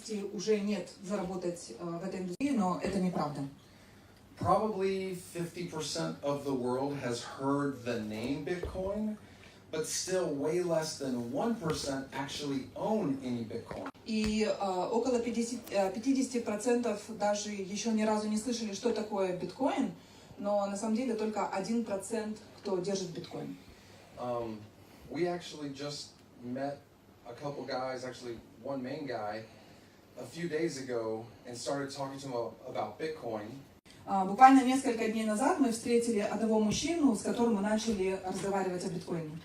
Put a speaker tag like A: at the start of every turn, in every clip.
A: возможности уже нет заработать в этой индустрии, но это неправда.
B: Probably 50% of the world has heard the name Bitcoin, but still way less than 1% actually own any Bitcoin.
A: И около 50% даже еще ни разу не слышали, что такое биткоин, но на самом деле только 1%, кто держит биткоин.
B: We actually just met a couple guys, actually one main guy, a few days ago and started talking to him about Bitcoin.
A: Буквально несколько дней назад мы встретили одного мужчину, с которым мы начали разговаривать о биткоине.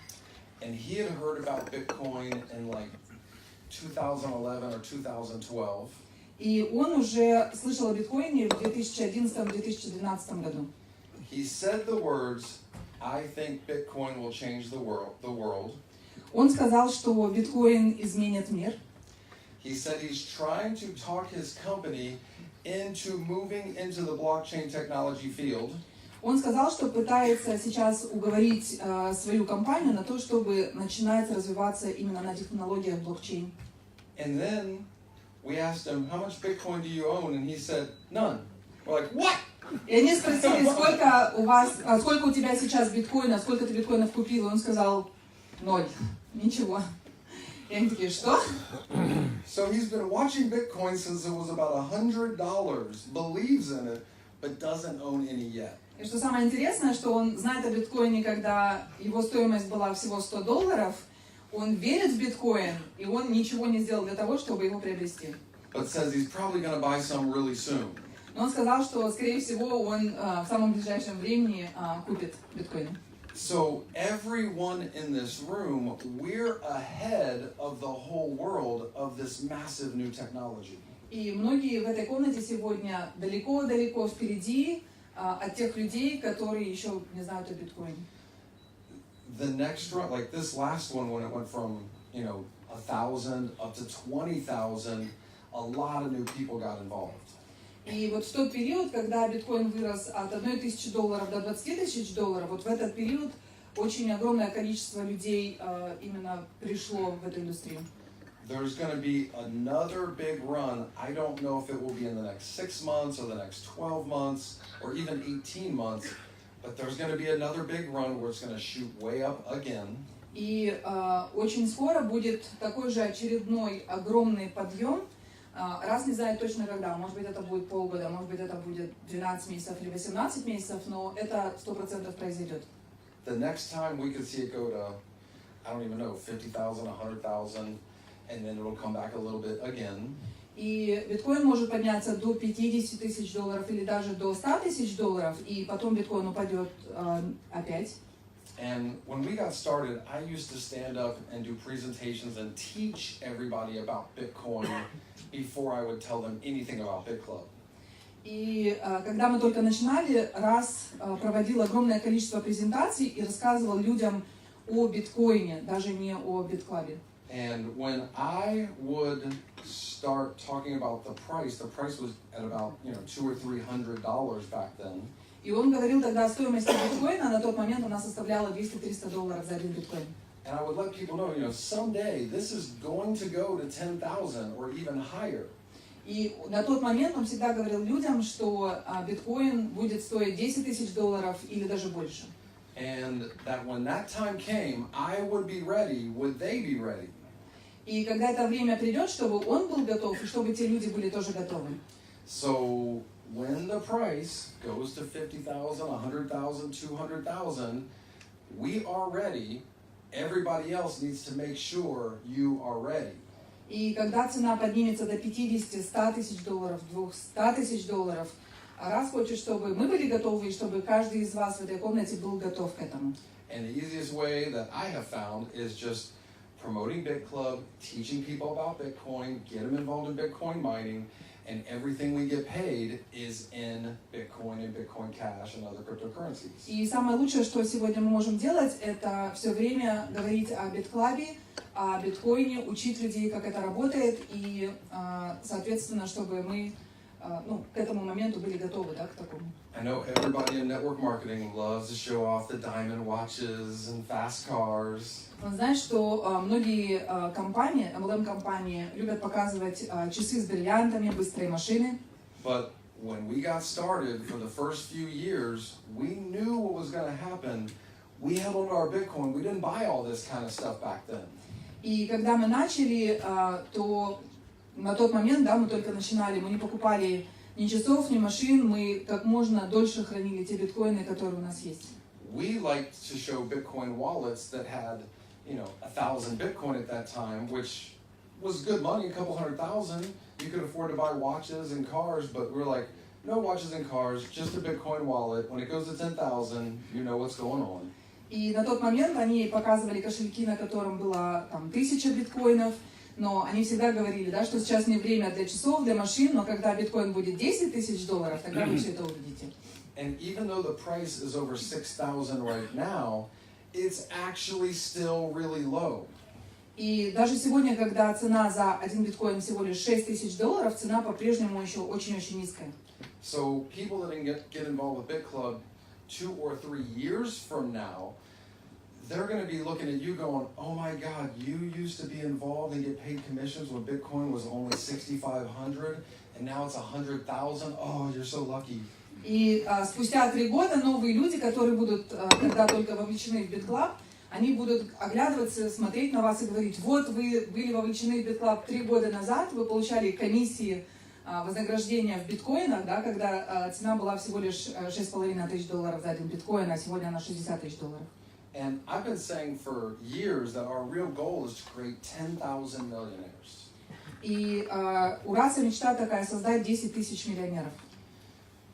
B: And he had heard about Bitcoin in like 2011 or 2012.
A: И он уже слышал о биткоине в 2011-2012 году.
B: He said the words, "I think Bitcoin will change the world."
A: Он сказал, что биткоин изменит мир.
B: He said he's trying to talk his company into moving into the blockchain technology field.
A: Он сказал, что пытается сейчас уговорить свою компанию на то, чтобы начинать развиваться именно на технологиях блокчейн.
B: And then we asked him, "How much Bitcoin do you own?" And he said, "None." We're like, "What?"
A: И они спросили, сколько у тебя сейчас биткоина, сколько ты биткоинов купил? И он сказал, 0, ничего. И они такие, что?
B: So he's been watching Bitcoin since it was about $100, believes in it, but doesn't own any yet.
A: И что самое интересное, что он знает о биткоине, когда его стоимость была всего $100, он верит в биткоин, и он ничего не сделал для того, чтобы его приобрести.
B: But says he's probably going to buy some really soon.
A: Но он сказал, что, скорее всего, он в самом ближайшем времени купит биткоин.
B: So everyone in this room, we're ahead of the whole world of this massive new technology.
A: И многие в этой комнате сегодня далеко-далеко впереди от тех людей, которые еще не знают о биткоине.
B: The next run, like this last one, when it went from 1,000 up to 20,000, a lot of new people got involved.
A: И вот в тот период, когда биткоин вырос от $1,000 до $20,000, вот в этот период очень огромное количество людей именно пришло в эту индустрию.
B: There's going to be another big run. I don't know if it will be in the next 6 months or the next 12 months or even 18 months, but there's going to be another big run where it's going to shoot way up again.
A: И очень скоро будет такой же очередной огромный подъем. Раз не знаю точно когда, может быть это будет полгода, может быть это будет 12 месяцев или 18 месяцев, но это 100% произойдет.
B: The next time we could see it go to, I don't even know, 50,000, 100,000, and then it'll come back a little bit again.
A: И биткоин может подняться до $50,000 или даже до $100,000, и потом биткоин упадет опять.
B: And when we got started, I used to stand up and do presentations and teach everybody about Bitcoin before I would tell them anything about Bitclub.
A: И когда мы только начинали, Russ проводил огромное количество презентаций и рассказывал людям о биткоине, даже не о Bitclub.
B: And when I would start talking about the price was at about $200 or $300 back then.
A: И он говорил тогда о стоимости биткоина, на тот момент она составляла $200-300 за один биткоин.
B: And I would let people know, someday this is going to go to 10,000 or even higher.
A: И на тот момент он всегда говорил людям, что биткоин будет стоить $10,000 или даже больше.
B: And that when that time came, I would be ready. Would they be ready?
A: И когда это время придет, чтобы он был готов, и чтобы те люди были тоже готовы.
B: So when the price goes to 50,000, 100,000, 200,000, we are ready. Everybody else needs to make sure you are ready.
A: И когда цена поднимется до $50,000, $100,000, $200,000, Russ хочет, чтобы мы были готовы, и чтобы каждый из вас в этой комнате был готов к этому.
B: And the easiest way that I have found is just promoting Bitclub, teaching people about Bitcoin, get them involved in Bitcoin mining, and everything we get paid is in Bitcoin and Bitcoin Cash and other cryptocurrencies.
A: И самое лучшее, что сегодня мы можем делать, это все время говорить о Bitclub, о биткоине, учить людей, как это работает, и, соответственно, чтобы мы ну, к этому моменту были готовы, да, к такому.
B: I know everybody in network marketing loves to show off the diamond watches and fast cars.
A: Он знает, что многие компании, MLM-компании, любят показывать часы с бриллиантами, быстрые машины.
B: But when we got started for the first few years, we knew what was going to happen. We held on to our Bitcoin. We didn't buy all this kind of stuff back then.
A: И когда мы начали, то на тот момент, да, мы только начинали, мы не покупали ни часов, ни машин, мы как можно дольше хранили те биткоины, которые у нас есть.
B: We liked to show Bitcoin wallets that had, 1,000 Bitcoin at that time, which was good money, a couple $100,000. You could afford to buy watches and cars, but we're like, no watches and cars, just a Bitcoin wallet. When it goes to 10,000, you know what's going on.
A: И на тот момент они показывали кошельки, на котором было там 1000 биткоинов, но они всегда говорили, да, что сейчас не время для часов, для машин, но когда биткоин будет $10 000, тогда вы все это увидите.
B: And even though the price is over 6,000 right now, it's actually still really low.
A: И даже сегодня, когда цена за один биткоин всего лишь $6000, цена по-прежнему еще очень-очень низкая.
B: So people that get involved with Bitclub 2 or 3 years from now, they're going to be looking at you going, oh my God, you used to be involved and get paid commissions when Bitcoin was only 6,500 and now it's 100,000. Oh, you're so lucky.
A: И спустя 3 года новые люди, которые будут тогда только вовлечены в Bitclub, они будут оглядываться, смотреть на вас и говорить, вот вы были вовлечены в Bitclub 3 года назад, вы получали комиссии, вознаграждения в биткоинах, да, когда цена была всего лишь $6500 за один биткоин, а сегодня она $60 000.
B: And I've been saying for years that our real goal is to create 10,000 millionaires.
A: И у Раса мечта такая, создать 10 000 миллионеров.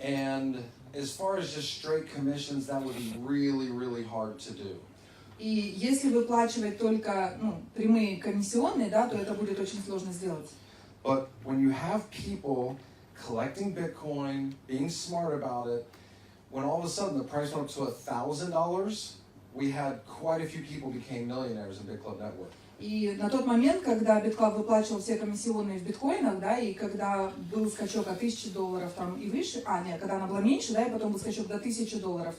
B: And as far as just straight commissions, that would be really, really hard to do.
A: И если выплачивать только прямые комиссионные, да, то это будет очень сложно сделать.
B: But when you have people collecting Bitcoin, being smart about it, when all of a sudden the price went up to $1,000, we had quite a few people became millionaires in Bitclub Network.
A: И на тот момент, когда Bitclub выплачивал все комиссионные в биткоинах, да, и когда был скачок от $1000 там и выше, когда она была меньше, да, и потом был скачок до $1000,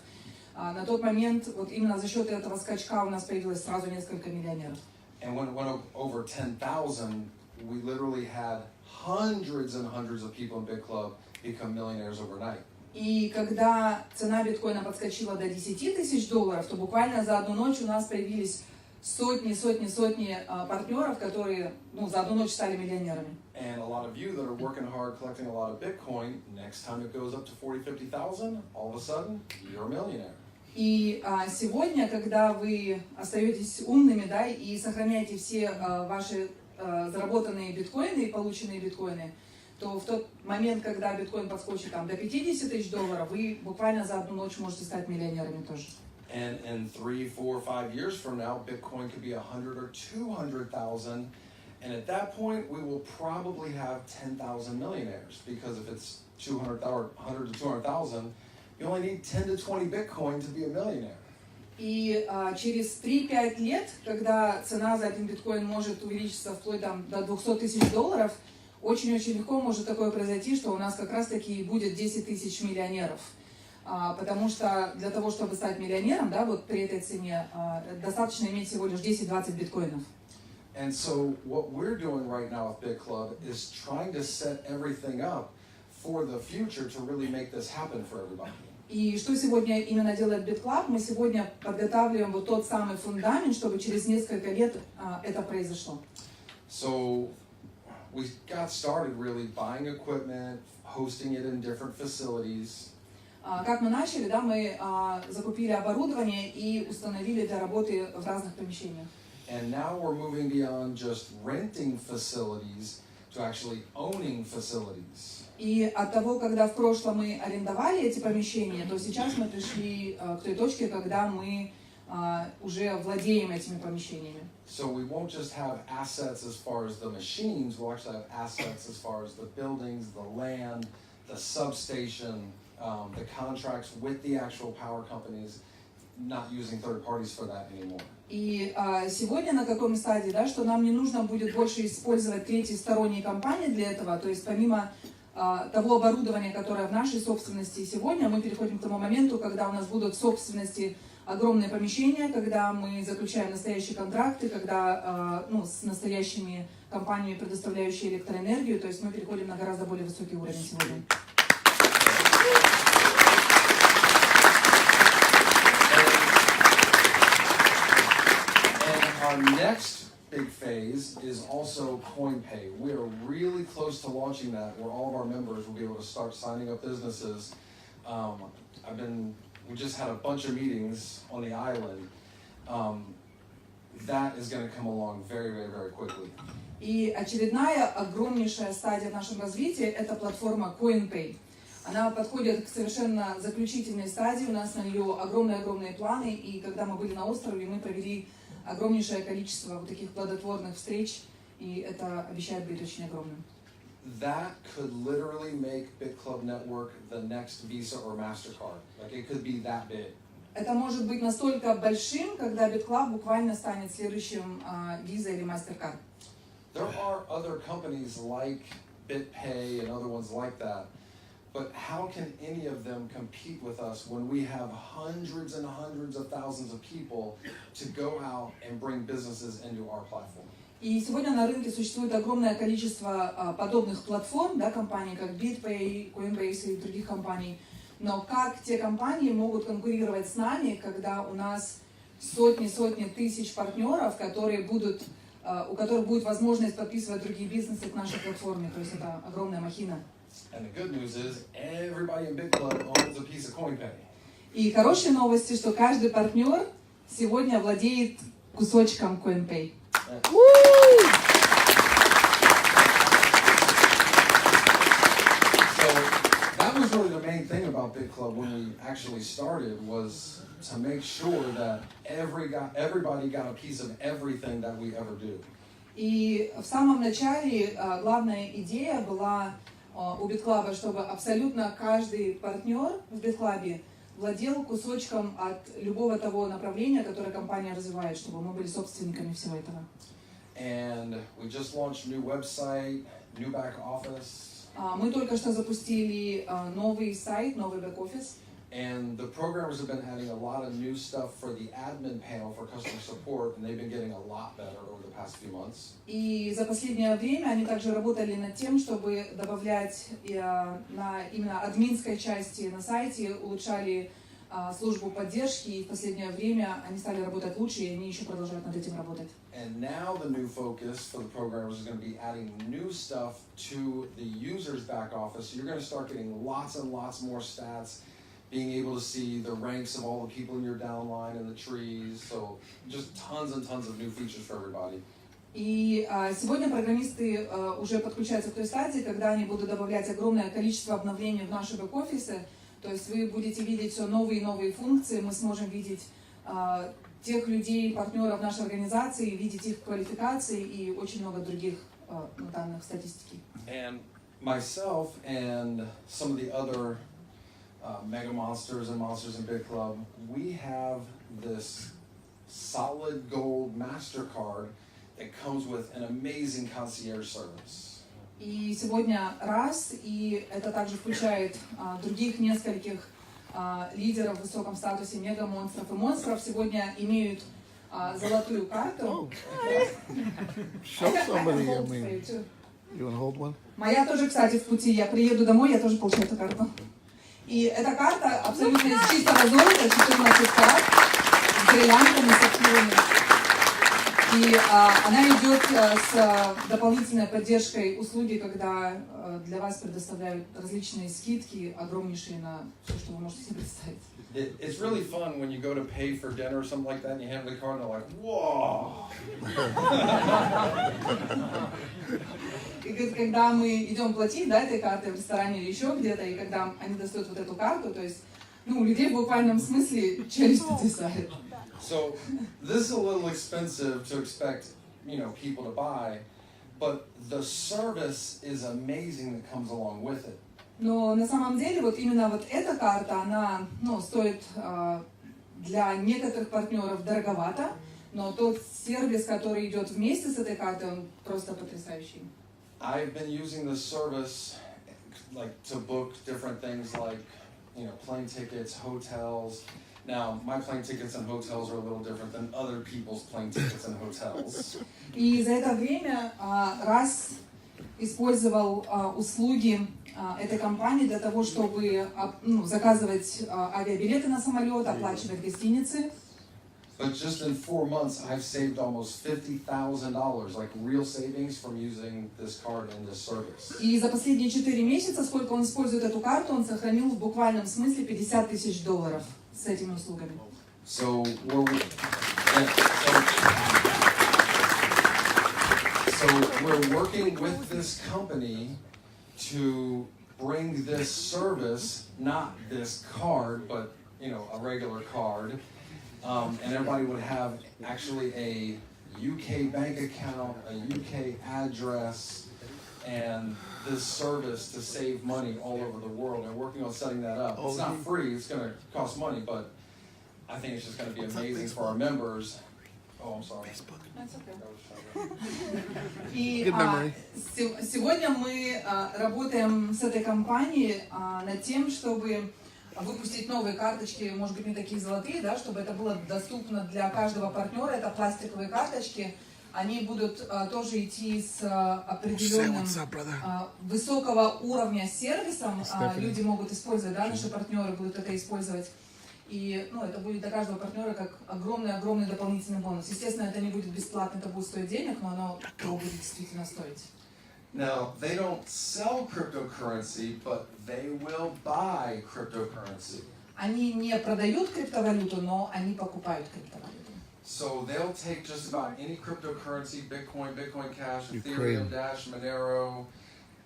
A: на тот момент вот именно за счет этого скачка у нас появилось сразу несколько миллионеров.
B: And when it went over 10,000, we literally had hundreds and hundreds of people in Bitclub become millionaires overnight.
A: И когда цена биткоина подскочила до $10 000, то буквально за одну ночь у нас появились сотни партнеров, которые за одну ночь стали миллионерами.
B: And a lot of you that are working hard, collecting a lot of Bitcoin, next time it goes up to 40,000-50,000, all of a sudden, you're a millionaire.
A: И сегодня, когда вы остаетесь умными, да, и сохраняете все ваши заработанные биткоины и полученные биткоины, то в тот момент, когда биткоин подскочит там до $50 000, вы буквально за одну ночь можете стать миллионерами тоже.
B: And in 3, 4, 5 years from now, Bitcoin could be 100 or 200,000, and at that point, we will probably have 10,000 millionaires, because if it's 200 or 100 to 200,000, you only need 10 to 20 Bitcoin to be a millionaire.
A: И через 3-5 лет, когда цена за один биткоин может увеличиться вплоть там, до $200 000, очень-очень легко может такое произойти, что у нас как раз-таки будет 10 000 миллионеров. Потому что для того, чтобы стать миллионером, да, вот при этой цене, достаточно иметь всего лишь 10-20 биткоинов.
B: And so what we're doing right now with Bitclub is trying to set everything up for the future to really make this happen for everybody.
A: И что сегодня именно делает Bitclub? Мы сегодня подготавливаем вот тот самый фундамент, чтобы через несколько лет это произошло.
B: So we got started really buying equipment, hosting it in different facilities.
A: Как мы начали, да, мы закупили оборудование и установили для работы в разных помещениях.
B: And now we're moving beyond just renting facilities to actually owning facilities.
A: И от того, когда в прошлом мы арендовали эти помещения, то сейчас мы пришли к той точке, когда мы уже владеем этими помещениями.
B: So we won't just have assets as far as the machines, we'll actually have assets as far as the buildings, the land, the substation, the contracts with the actual power companies, not using third parties for that anymore.
A: И сегодня на каком стадии, да, что нам не нужно будет больше использовать третьи сторонние компании для этого, то есть помимо того оборудования, которое в нашей собственности сегодня, мы переходим к тому моменту, когда у нас будут в собственности огромные помещения, когда мы заключаем настоящие контракты, когда с настоящими компаниями, предоставляющими электроэнергию, то есть мы переходим на гораздо более высокий уровень сегодня.
B: Our next big phase is also CoinPay. We are really close to launching that, where all of our members will be able to start signing up businesses. We just had a bunch of meetings on the island. That is going to come along very, very, very quickly.
A: И очередная огромнейшая стадия в нашем развитии – это платформа CoinPay. Она подходит к совершенно заключительной стадии, у нас на нее огромные планы, и когда мы были на острове, мы провели огромнейшее количество вот таких плодотворных встреч, и это обещает быть очень огромным.
B: That could literally make Bitclub Network the next Visa or MasterCard. Like it could be that big.
A: Это может быть настолько большим, когда BitClub буквально станет следующим Visa или MasterCard.
B: There are other companies like BitPay and other ones like that, but how can any of them compete with us when we have hundreds and hundreds of thousands of people to go out and bring businesses into our platform?
A: И сегодня на рынке существует огромное количество подобных платформ, да, компаний, как BitPay, Coinbase и других компаний. Но как те компании могут конкурировать с нами, когда у нас сотни тысяч партнеров, у которых будет возможность подписывать другие бизнесы к нашей платформе? То есть это огромная махина.
B: And the good news is everybody in Bitclub owns a piece of CoinPay.
A: И хорошие новости, что каждый партнер сегодня владеет кусочком CoinPay.
B: So that was really the main thing about Bitclub when we actually started, was to make sure that everybody got a piece of everything that we ever do.
A: И в самом начале главная идея была у BitClub, чтобы абсолютно каждый партнер в BitClub владел кусочком от любого того направления, которое компания развивает, чтобы мы были собственниками всего этого.
B: And we just launched a new website, new back office.
A: Мы только что запустили новый сайт, новый бэк-офис.
B: And the programmers have been adding a lot of new stuff for the admin panel for customer support, and they've been getting a lot better over the past few months.
A: И за последнее время они также работали над тем, чтобы добавлять на именно админской части на сайте, улучшали службу поддержки, и в последнее время они стали работать лучше, и они еще продолжают над этим работать.
B: And now the new focus for the programmers is going to be adding new stuff to the user's back office. So you're going to start getting lots and lots more stats, being able to see the ranks of all the people in your downline and the trees. So just tons and tons of new features for everybody.
A: И сегодня программисты уже подключаются к той стадии, когда они будут добавлять огромное количество обновлений в наши бэк-офисы. То есть вы будете видеть все новые и новые функции, мы сможем видеть тех людей, партнеров нашей организации, видеть их квалификации и очень много других данных статистики.
B: And myself and some of the other mega monsters and monsters in Bitclub, we have this solid gold MasterCard that comes with an amazing concierge service.
A: И сегодня раз, и это также включает других нескольких лидеров в высоком статусе мега-монстров и монстров, сегодня имеют золотую карту.
C: Show somebody, I mean, you want to hold one?
A: Моя тоже, кстати, в пути. Я приеду домой, я тоже получаю эту карту. И эта карта абсолютно из чистого золота, 14 карат, с бриллиантами, с активами. И она идет с дополнительной поддержкой услуги, когда для вас предоставляют различные скидки, огромнейшие на все, что вы можете себе представить.
B: It's really fun when you go to pay for dinner or something like that, and you hand the card, and they're like, "Whoa!"
A: И когда мы идем платить, да, этой картой в ресторане или еще где-то, и когда они достают вот эту карту, то есть, у людей в буквальном смысле челюсть потрясает.
B: So this is a little expensive to expect, people to buy, but the service is amazing that comes along with it.
A: Но на самом деле вот именно вот эта карта, она, стоит для некоторых партнеров дороговато, но тот сервис, который идет вместе с этой картой, он просто потрясающий.
B: I've been using this service like to book different things like, you know, plane tickets, hotels. Now, my plane tickets and hotels are a little different than other people's plane tickets and hotels.
A: И за это время Russ использовал услуги этой компании для того, чтобы заказывать авиабилеты на самолет, оплачивать гостиницы.
B: But just in 4 months, I've saved almost $50,000, like real savings from using this card and this service.
A: И за последние 4 месяца, сколько он использует эту карту, он сохранил в буквальном смысле $50,000 с этими услугами.
B: So we're working with this company to bring this service, not this card, but you know, a regular card. And everybody would have actually a UK bank account, a UK address, and this service to save money all over the world. They're working on setting that up. It's not free, it's going to cost money, but I think it's just going to be amazing for our members. Oh, I'm sorry.
A: That's okay. И сегодня мы работаем с этой компанией над тем, чтобы выпустить новые карточки, может быть, не такие золотые, да, чтобы это было доступно для каждого партнера. Это пластиковые карточки. Они будут тоже идти с определенным высокого уровня сервисом. Люди могут использовать, да, наши партнеры будут это использовать. И это будет для каждого партнера как огромный дополнительный бонус. Естественно, это не будет бесплатно, это будет стоить денег, но оно будет действительно стоить.
B: Now, they don't sell cryptocurrency, but they will buy cryptocurrency.
A: Они не продают криптовалюту, но они покупают криптовалюту.
B: So they'll take just about any cryptocurrency, Bitcoin, Bitcoin Cash, Ethereum, Dash, Monero,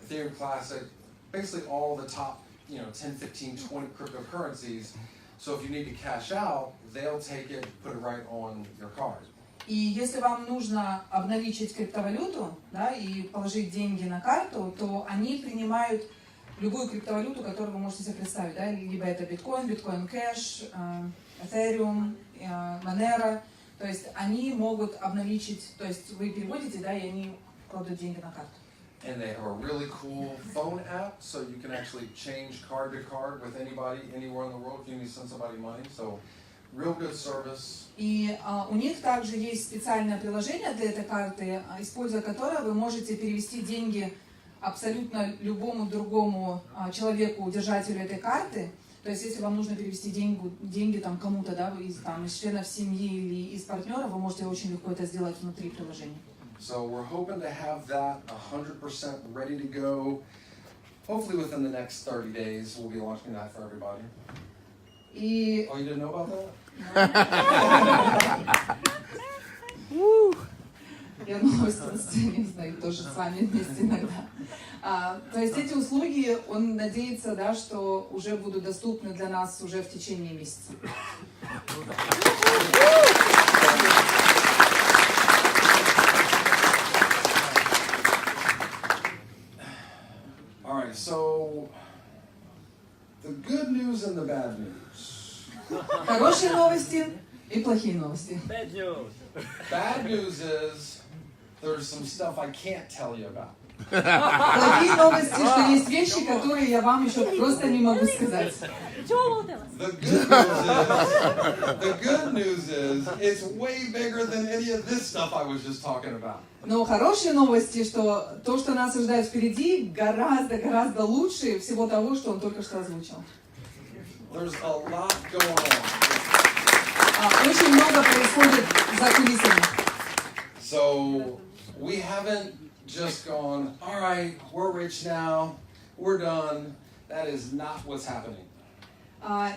B: Ethereum Classic, basically all the top, 10, 15, 20 cryptocurrencies. So if you need to cash out, they'll take it, put it right on your card.
A: И если вам нужно обналичить криптовалюту, да, и положить деньги на карту, то они принимают любую криптовалюту, которую вы можете себе представить, да, либо это биткоин, биткоин кэш, Ethereum, Monero, то есть они могут обналичить, то есть вы переводите, да, и они кладут деньги на карту.
B: And they have a really cool phone app, so you can actually change card to card with anybody, anywhere in the world if you need to send somebody money. So, real good service.
A: И у них также есть специальное приложение для этой карты, используя которое вы можете перевести деньги абсолютно любому другому человеку, держателю этой карты. То есть, если вам нужно перевести деньги там кому-то, да, из членов семьи или из партнера, вы можете очень легко это сделать внутри приложения.
B: So we're hoping to have that 100% ready to go. Hopefully within the next 30 days, we'll be launching that for everybody.
A: И...
B: Oh, you didn't know about that?
A: Я новости не знаю, тоже с вами вместе иногда. То есть эти услуги, он надеется, да, что уже будут доступны для нас уже в течение месяца.
B: All right, so the good news and the bad news.
A: Хорошие новости и плохие новости.
D: Bad news.
B: Bad news is there's some stuff I can't tell you about.
A: Плохие новости, что есть вещи, которые я вам еще просто не могу сказать.
B: The good news is it's way bigger than any of this stuff I was just talking about.
A: Но хорошие новости, что то, что нас ожидает впереди, гораздо лучше всего того, что он только что озвучил.
B: There's a lot going on.
A: Очень много происходит за кулисами.
B: So we haven't just gone, all right, we're rich now, we're done. That is not what's happening.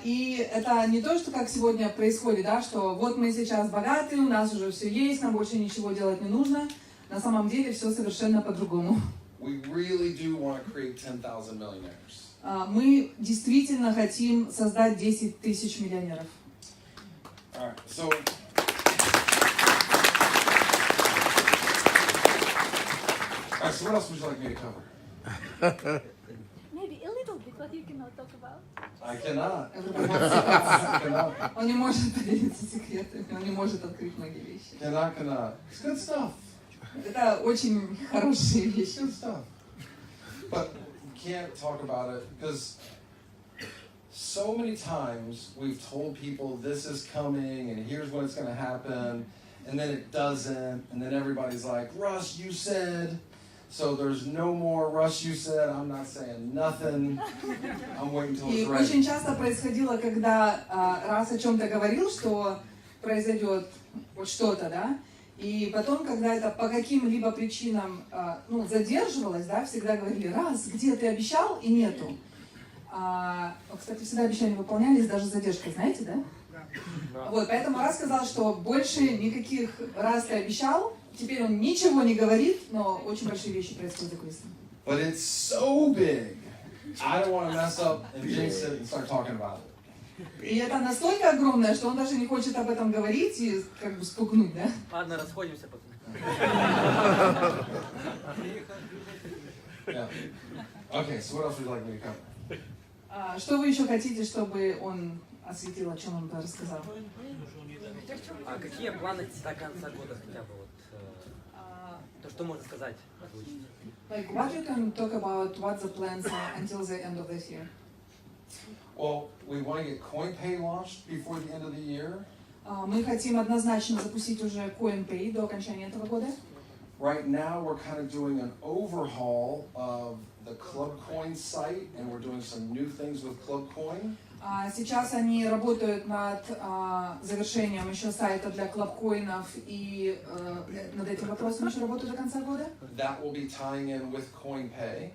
A: И это не то, что как сегодня происходит, да, что вот мы сейчас богаты, у нас уже все есть, нам больше ничего делать не нужно. На самом деле все совершенно по-другому.
B: We really do want to create 10,000 millionaires.
A: Мы действительно хотим создать 10 тысяч миллионеров.
B: All right, so what else would you like me to cover?
E: Maybe a little bit, but you cannot talk about.
B: I cannot.
A: Он не может поделиться секретами, он не может открыть многие вещи.
B: Cannot. It's good stuff.
A: Это очень хорошие вещи.
B: Good stuff. But can't talk about it because so many times we've told people this is coming and here's when it's going to happen, and then it doesn't, and then everybody's like, Russ, you said. So there's no more Russ, you said. I'm not saying nothing. I'm waiting till
A: И
B: it's ready.
A: очень часто происходило, когда раз о чем-то говорил, что произойдет вот что-то, да, и потом, когда это по каким-либо причинам задерживалось, да, всегда говорили, раз, где ты обещал, и нету. Кстати, всегда обещания выполнялись, даже с задержкой, знаете, да? Вот, поэтому раз сказал, что больше никаких раз ты обещал, теперь он ничего не говорит, но очень большие вещи происходят за кулисами.
B: But it's so big. I don't want to mess up and jinx it and start talking about it.
A: И это настолько огромное, что он даже не хочет об этом говорить и как бы спугнуть, да?
D: Ладно, расходимся потом.
B: Yeah. Okay, so what else would you like me to cover?
A: Что вы еще хотите, чтобы он осветил, о чем он рассказал?
D: А какие планы до конца года хотя бы вот? То, что можно сказать?
A: Like, what you can talk about, what the plans are until the end of this year?
B: Well, we want to get CoinPay launched before the end of the year.
A: Мы хотим однозначно запустить уже CoinPay до окончания этого года.
B: Right now, we're kind of doing an overhaul of the ClubCoin site, and we're doing some new things with ClubCoin.
A: Сейчас они работают над завершением еще сайта для клабкоинов, и над этим вопросом еще работают до конца года.
B: That will be tying in with CoinPay.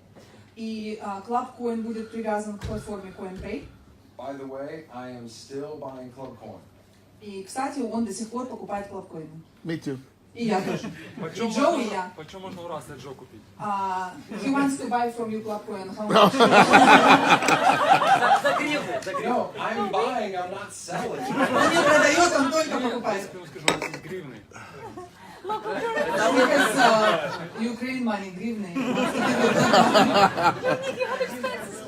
A: И клабкоин будет привязан к платформе CoinPay.
B: By the way, I am still buying ClubCoin.
A: И, кстати, он до сих пор покупает клабкоины.
C: Me too.
A: И я тоже. И Джо, и я.
F: Почему можно у Расса Джо купить?
A: He wants to buy from you клабкоин. How much?
D: За гривны, за гривны.
B: No, I'm buying, I'm not selling.
A: Он не продает, он только покупает.
F: Я скажу, у нас есть гривны.
A: Because Ukraine money, гривны.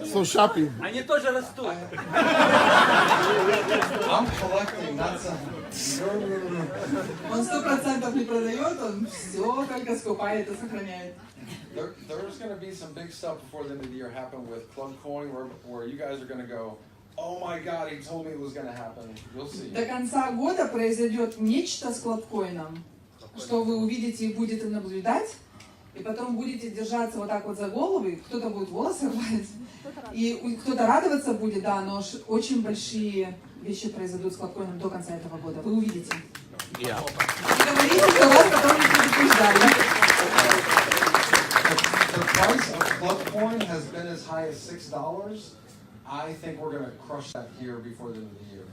C: So shopping.
D: Они тоже растут.
B: I'm collecting, not selling.
A: Он 100% не продает, он все только скупает и сохраняет.
B: There's going to be some big stuff before the end of the year happen with ClubCoin where you guys are going to go, oh my God, he told me it was going to happen. You'll see.
A: До конца года произойдет нечто с клабкоином, что вы увидите и будете наблюдать, и потом будете держаться вот так вот за головы, кто-то будет волосы рвать, и кто-то радоваться будет, да, но очень большие вещи произойдут с клабкоином до конца этого года. Вы увидите.
C: Yeah.
A: И говорите, что вас потом не предупреждали.
B: The price of ClubCoin has been as high as $6. I think we're going to crush that here before the end of the year.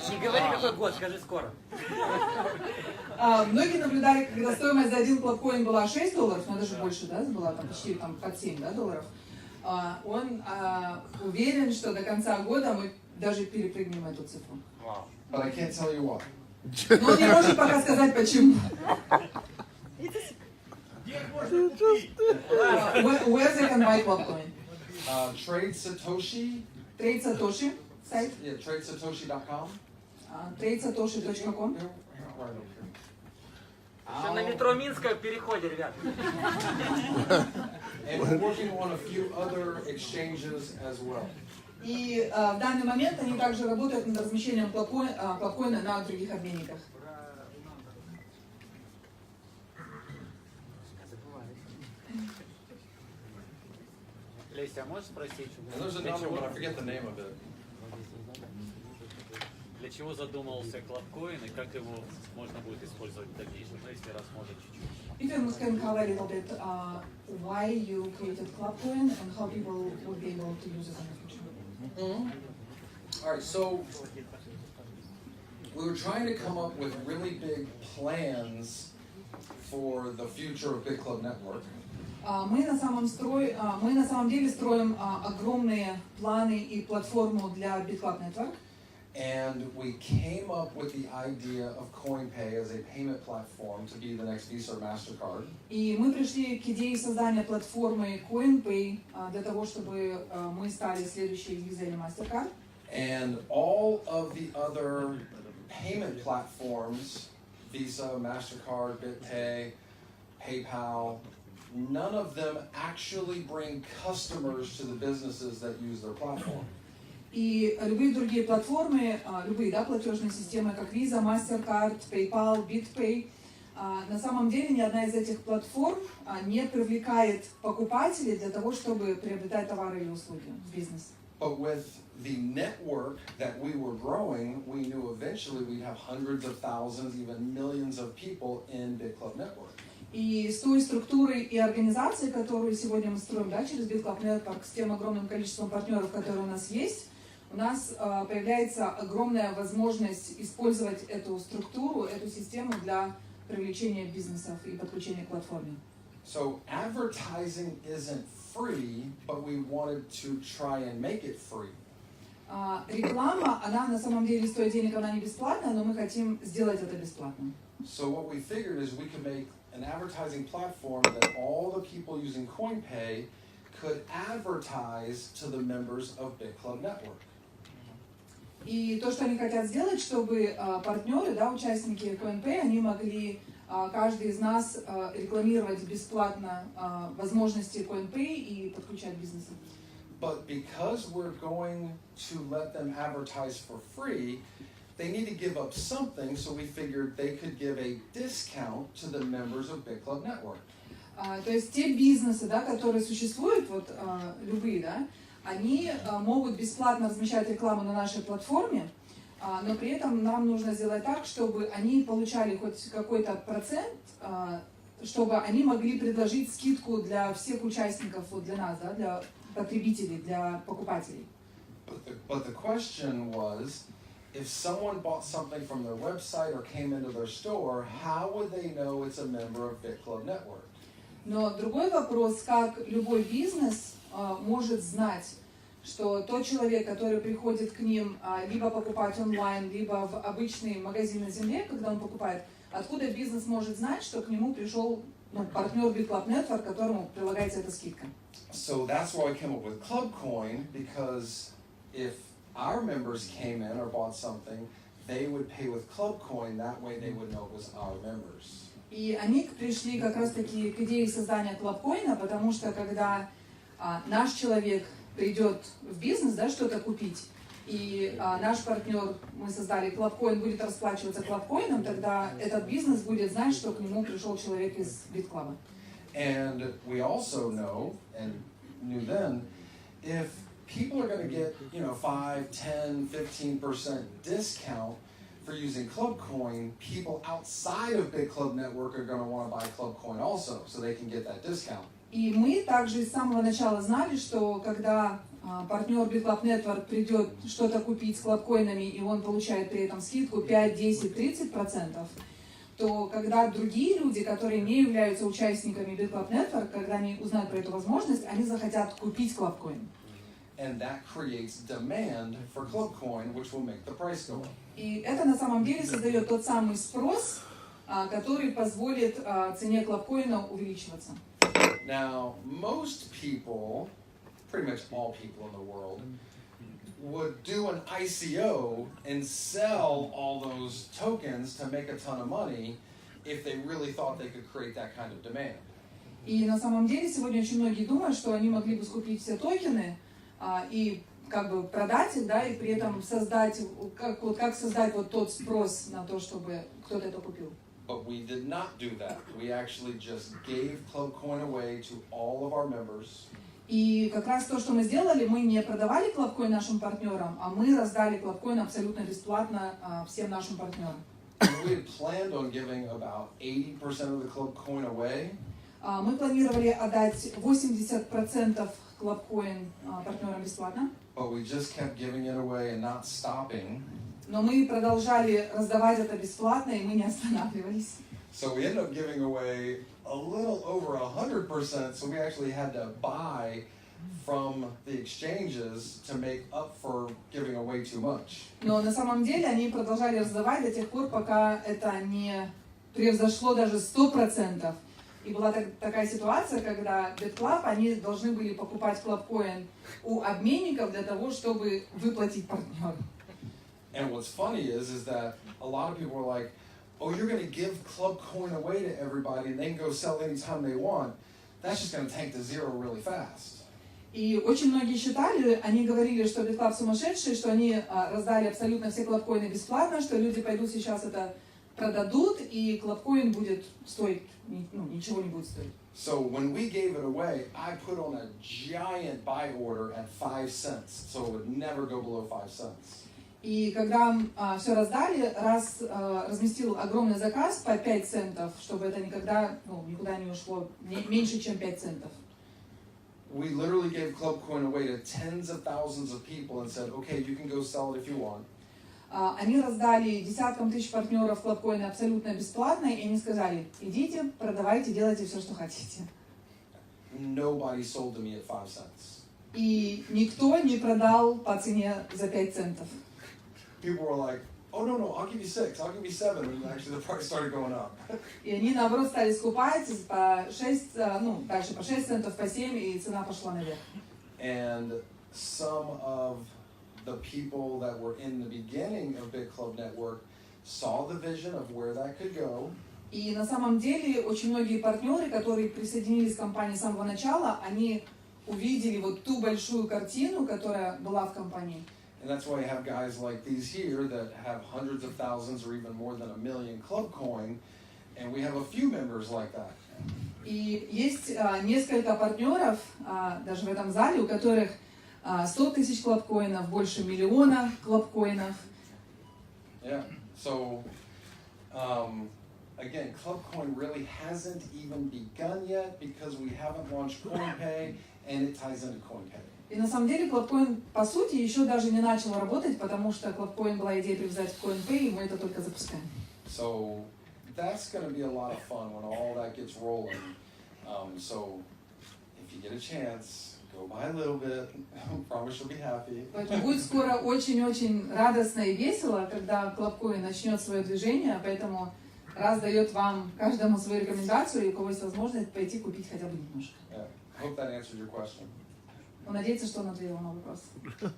D: Не говори какой год, скажи скоро.
A: Многие наблюдали, когда стоимость за один клабкоин была $6, но даже больше, да, была там почти там, под $7, да, долларов. Он уверен, что до конца года мы даже перепрыгнем эту цифру.
B: But I can't tell you what.
A: Но он не может пока сказать почему. Where they can buy ClubCoin?
B: Trade Satoshi.
A: Trade Satoshi сайт.
B: Yeah, tradesatoshi.com.
A: tradesatoshi.com.
D: Еще на метро Минское переходе, ребят.
B: And we're working on a few other exchanges as well.
A: И в данный момент они также работают над размещением клабкоина на других обменниках.
F: Леся, а можешь спросить,
B: And there's another one, I forget the name of it.
F: для чего задумался клабкоин и как его можно будет использовать в дальнейшем? Ну, если раз можно чуть-чуть.
A: If you can cover a little bit why you created ClubCoin and how people would be able to use it in the future.
B: All right, so we were trying to come up with really big plans for the future of Bitclub Network.
A: Мы на самом деле строим огромные планы и платформу для Bitclub Network.
B: And we came up with the idea of CoinPay as a payment platform to be the next Visa or MasterCard.
A: И мы пришли к идее создания платформы CoinPay для того, чтобы мы стали следующей Visa или MasterCard.
B: And all of the other payment platforms, Visa, MasterCard, BitPay, PayPal, none of them actually bring customers to the businesses that use their platform.
A: И любые другие платформы, любые, да, платежные системы, как Visa, MasterCard, PayPal, BitPay, на самом деле ни одна из этих платформ не привлекает покупателей для того, чтобы приобретать товары или услуги в бизнес.
B: But with the network that we were growing, we knew eventually we'd have hundreds of thousands, even millions of people in Bitclub network.
A: И с той структурой и организацией, которую сегодня мы строим, да, через Bitclub Network, с тем огромным количеством партнеров, которые у нас есть, у нас появляется огромная возможность использовать эту структуру, эту систему для привлечения бизнесов и подключения к платформе.
B: So advertising isn't free, but we wanted to try and make it free.
A: Реклама, она на самом деле стоит денег, она не бесплатная, но мы хотим сделать это бесплатным.
B: So what we figured is we could make an advertising platform that all the people using CoinPay could advertise to the members of Bitclub Network.
A: И то, что они хотят сделать, чтобы партнеры, да, участники CoinPay, они могли каждый из нас рекламировать бесплатно возможности CoinPay и подключать бизнесы.
B: But because we're going to let them advertise for free, they need to give up something, so we figured they could give a discount to the members of Bitclub Network.
A: То есть те бизнесы, да, которые существуют, вот любые, да, они могут бесплатно размещать рекламу на нашей платформе, но при этом нам нужно сделать так, чтобы они получали хоть какой-то процент, чтобы они могли предложить скидку для всех участников, вот для нас, да, для потребителей, для покупателей.
B: But the question was, if someone bought something from their website or came into their store, how would they know it's a member of Bitclub Network?
A: Но другой вопрос, как любой бизнес может знать, что тот человек, который приходит к ним либо покупать онлайн, либо в обычный магазин на земле, когда он покупает, откуда бизнес может знать, что к нему пришел партнер Bitclub Network, которому прилагается эта скидка.
B: So that's why I came up with ClubCoin, because if our members came in or bought something, they would pay with ClubCoin, that way they would know it was our members.
A: И они пришли как раз-таки к идее создания ClubCoin, потому что когда наш человек придет в бизнес, да, что-то купить, и наш партнер, мы создали ClubCoin, будет расплачиваться ClubCoin, тогда этот бизнес будет знать, что к нему пришел человек из BitClub.
B: And we also know, and knew then, if people are going to get, 5, 10, 15% discount for using ClubCoin, people outside of Bitclub Network are going to want to buy ClubCoin also, so they can get that discount.
A: И мы также с самого начала знали, что когда партнер Bitclub Network придет что-то купить с клабкоинами, и он получает при этом скидку 5, 10, 30%, то когда другие люди, которые не являются участниками Bitclub Network, когда они узнают про эту возможность, они захотят купить клабкоин.
B: And that creates demand for ClubCoin, which will make the price go up.
A: И это на самом деле создает тот самый спрос, который позволит цене клабкоина увеличиваться.
B: Now, most people, pretty much all people in the world, would do an ICO and sell all those tokens to make a ton of money if they really thought they could create that kind of demand.
A: И на самом деле сегодня очень многие думают, что они могли бы скупить все токены и как бы продать их, да, и при этом создать, как создать вот тот спрос на то, чтобы кто-то это купил.
B: But we did not do that. We actually just gave ClubCoin away to all of our members.
A: И как раз то, что мы сделали, мы не продавали клабкоин нашим партнерам, а мы раздали клабкоин абсолютно бесплатно всем нашим партнерам.
B: We had planned on giving about 80% of the ClubCoin away.
A: Мы планировали отдать 80% клабкоин партнерам бесплатно.
B: But we just kept giving it away and not stopping.
A: Но мы продолжали раздавать это бесплатно, и мы не останавливались.
B: So we ended up giving away a little over 100%, so we actually had to buy from the exchanges to make up for giving away too much.
A: Но на самом деле они продолжали раздавать до тех пор, пока это не превзошло даже 100%. И была такая ситуация, когда BitClub, они должны были покупать клабкоин у обменников для того, чтобы выплатить партнеру.
B: And what's funny is that a lot of people were like, oh, you're going to give ClubCoin away to everybody and they can go sell anytime they want. that's just going to tank to zero really fast.
A: И очень многие считали, они говорили, что Bitclub сумасшедший, что они раздали абсолютно все клабкоины бесплатно, что люди пойдут сейчас это продадут, и клабкоин будет стоить, ну, ничего не будет стоить.
B: So when we gave it away, I put on a giant buy order at 5 cents, so it would never go below 5 cents.
A: И когда все раздали, разместил огромный заказ по 5 центов, чтобы это никогда, ну, никуда не ушло меньше, чем 5 центов.
B: We literally gave ClubCoin away to tens of thousands of people and said, okay, you can go sell it if you want.
A: Они раздали десяткам тысяч партнеров клабкоина абсолютно бесплатно, и они сказали, идите, продавайте, делайте все, что хотите.
B: Nobody sold to me at 5 cents.
A: И никто не продал по цене за 5 центов.
B: People were like, oh no, I'll give you 6, I'll give you 7, and actually the price started going up.
A: И они, наоборот, стали скупать по 6, ну, дальше по 6 центов, по 7, и цена пошла наверх.
B: And some of the people that were in the beginning of Bitclub Network saw the vision of where that could go.
A: И на самом деле очень многие партнеры, которые присоединились к компании с самого начала, они увидели вот ту большую картину, которая была в компании.
B: And that's why you have guys like these here that have hundreds of thousands or even more than 1 million ClubCoin, and we have a few members like that.
A: И есть несколько партнеров, даже в этом зале, у которых 100 тысяч клабкоинов, больше миллиона клабкоинов.
B: Yeah, so again, ClubCoin really hasn't even begun yet because we haven't launched CoinPay and it ties into CoinPay.
A: И на самом деле клабкоин, по сути, еще даже не начал работать, потому что клабкоин была идея привязать в CoinPay, и мы это только запускаем.
B: So that's going to be a lot of fun when all that gets rolling. So if you get a chance, go buy a little bit. Promise you'll be happy.
A: Поэтому будет скоро очень-очень радостно и весело, когда клабкоин начнет свое движение, поэтому раз дает вам каждому свою рекомендацию, и у кого есть возможность пойти купить хотя бы немножко.
B: Yeah. Hope that answered your question.
A: Он надеется, что он ответил на вопрос.
B: I'm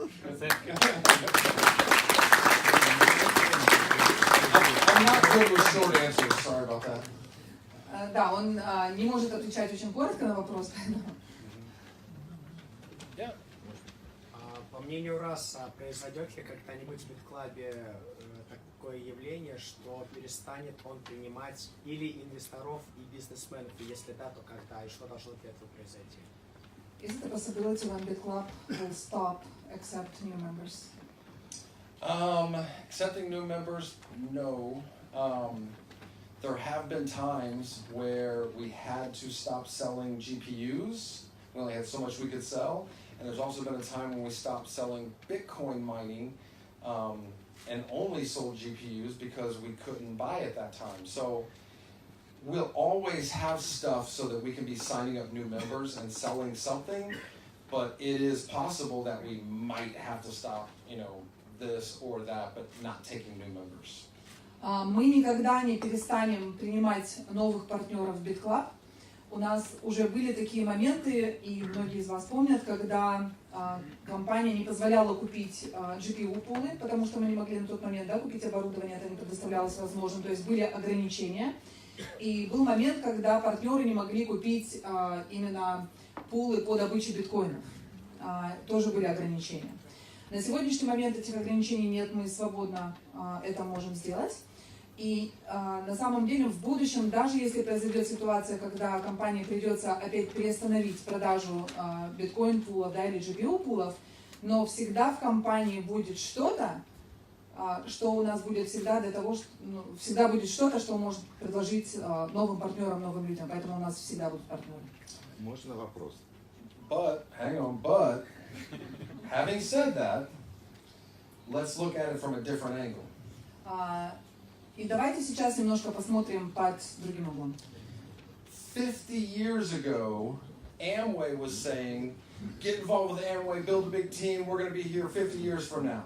B: not good with short answers. Sorry about that.
A: Да, он не может отвечать очень коротко на вопрос, поэтому...
G: По мнению Расса, произойдет ли когда-нибудь в Bitclub'е такое явление, что перестанет он принимать или инвесторов, и бизнесменов, и если да, то когда, и что должно для этого произойти?
A: Is it a possibility when Bitclub will stop accept new members?
B: Accepting new members, no. There have been times where we had to stop selling GPUs. We only had so much we could sell. And there's also been a time when we stopped selling Bitcoin mining and only sold GPUs because we couldn't buy at that time. So we'll always have stuff so that we can be signing up new members and selling something, but it is possible that we might have to stop, you know, this or that, but not taking new members.
A: Мы никогда не перестанем принимать новых партнеров в Bitclub. У нас уже были такие моменты, и многие из вас помнят, когда компания не позволяла купить GPU-пулы, потому что мы не могли на тот момент, да, купить оборудование, это не предоставлялось возможным, то есть были ограничения. И был момент, когда партнеры не могли купить именно пулы по добыче биткоинов. Тоже были ограничения. На сегодняшний момент этих ограничений нет, мы свободно это можем сделать. И на самом деле в будущем, даже если произойдет ситуация, когда компании придется опять приостановить продажу биткоин-пулов, да, или GPU-пулов, но всегда в компании будет что-то, что у нас будет всегда для того, что, всегда будет что-то, что может предложить новым партнерам, новым людям. Поэтому у нас всегда будут партнеры.
C: Можно вопрос?
B: But, hang on, but, having said that, let's look at it from a different angle.
A: И давайте сейчас немножко посмотрим под другим углом.
B: 50 years ago, Amway was saying, get involved with Amway, build a big team, we're going to be here 50 years from now.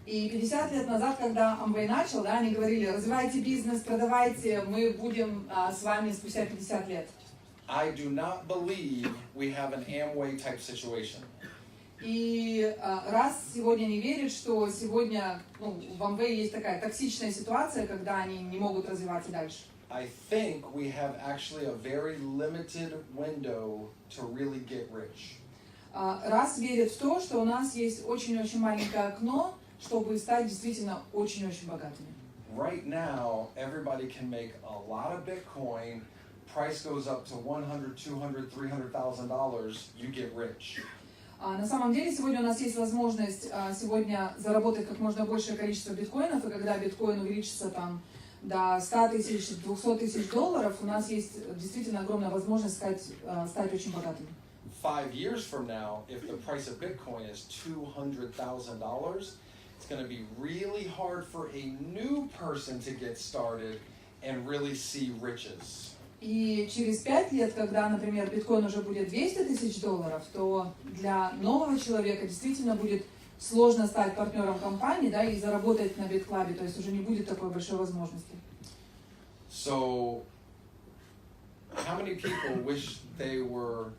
A: И 50 лет назад, когда Amway начал, да, они говорили, развивайте бизнес, продавайте, мы будем с вами спустя 50 лет.
B: I do not believe we have an Amway type situation.
A: И раз сегодня не верит, что сегодня в Amway есть такая токсичная ситуация, когда они не могут развиваться дальше.
B: I think we have actually a very limited window to really get rich.
A: Раз верит в то, что у нас есть очень-очень маленькое окно, чтобы стать действительно очень-очень богатыми.
B: Right now, everybody can make a lot of Bitcoin. Price goes up to $100, $200, $300,000. You get rich.
A: На самом деле, сегодня у нас есть возможность сегодня заработать как можно большее количество биткоинов, и когда биткоин увеличится там до 100 тысяч, 200 тысяч долларов, у нас есть действительно огромная возможность стать очень богатыми.
B: 5 years from now, if the price of Bitcoin is $200,000, it's going to be really hard for a new person to get started and really see riches.
A: И через 5 лет, когда, например, биткоин уже будет 200 тысяч долларов, то для нового человека действительно будет сложно стать партнером компании, да, и заработать на Bitclub, то есть уже не будет такой большой возможности.
B: So, how many people wish they were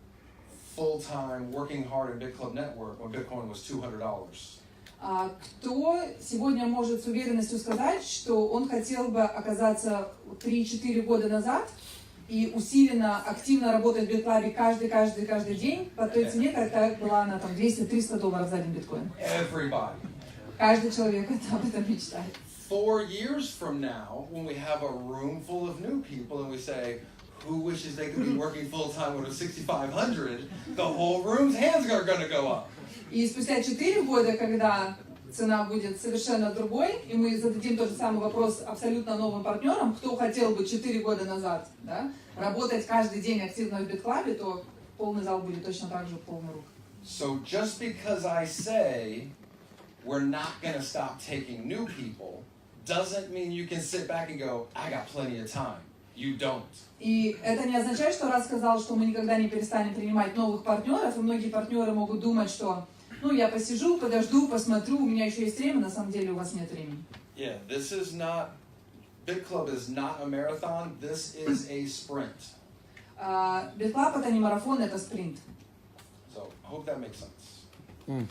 B: full-time working hard in Bitclub network when Bitcoin was $200?
A: Кто сегодня может с уверенностью сказать, что он хотел бы оказаться 3-4 года назад и усиленно, активно работать в Bitclub каждый день по той цене, какая была она там $200-300 за один биткоин?
B: Everybody.
A: Каждый человек об этом мечтает.
B: 4 years from now, when we have a room full of new people and we say, who wishes they could be working full-time when it's 6,500, the whole room's hands are going to go up.
A: И спустя 4 года, когда цена будет совершенно другой, и мы зададим тот же самый вопрос абсолютно новым партнерам, кто хотел бы 4 года назад, да, работать каждый день активно в Bitclub, то полный зал будет точно так же полный рук.
B: So just because I say we're not going to stop taking new people doesn't mean you can sit back and go, I got plenty of time. You don't.
A: И это не означает, что раз сказал, что мы никогда не перестанем принимать новых партнеров, и многие партнеры могут думать, что ну я посижу, подожду, посмотрю, у меня еще есть время, на самом деле у вас нет времени.
B: Yeah, this is not, Bitclub is not a marathon, this is a sprint.
A: Bitclub это не марафон, это спринт.
B: So, I hope that makes sense.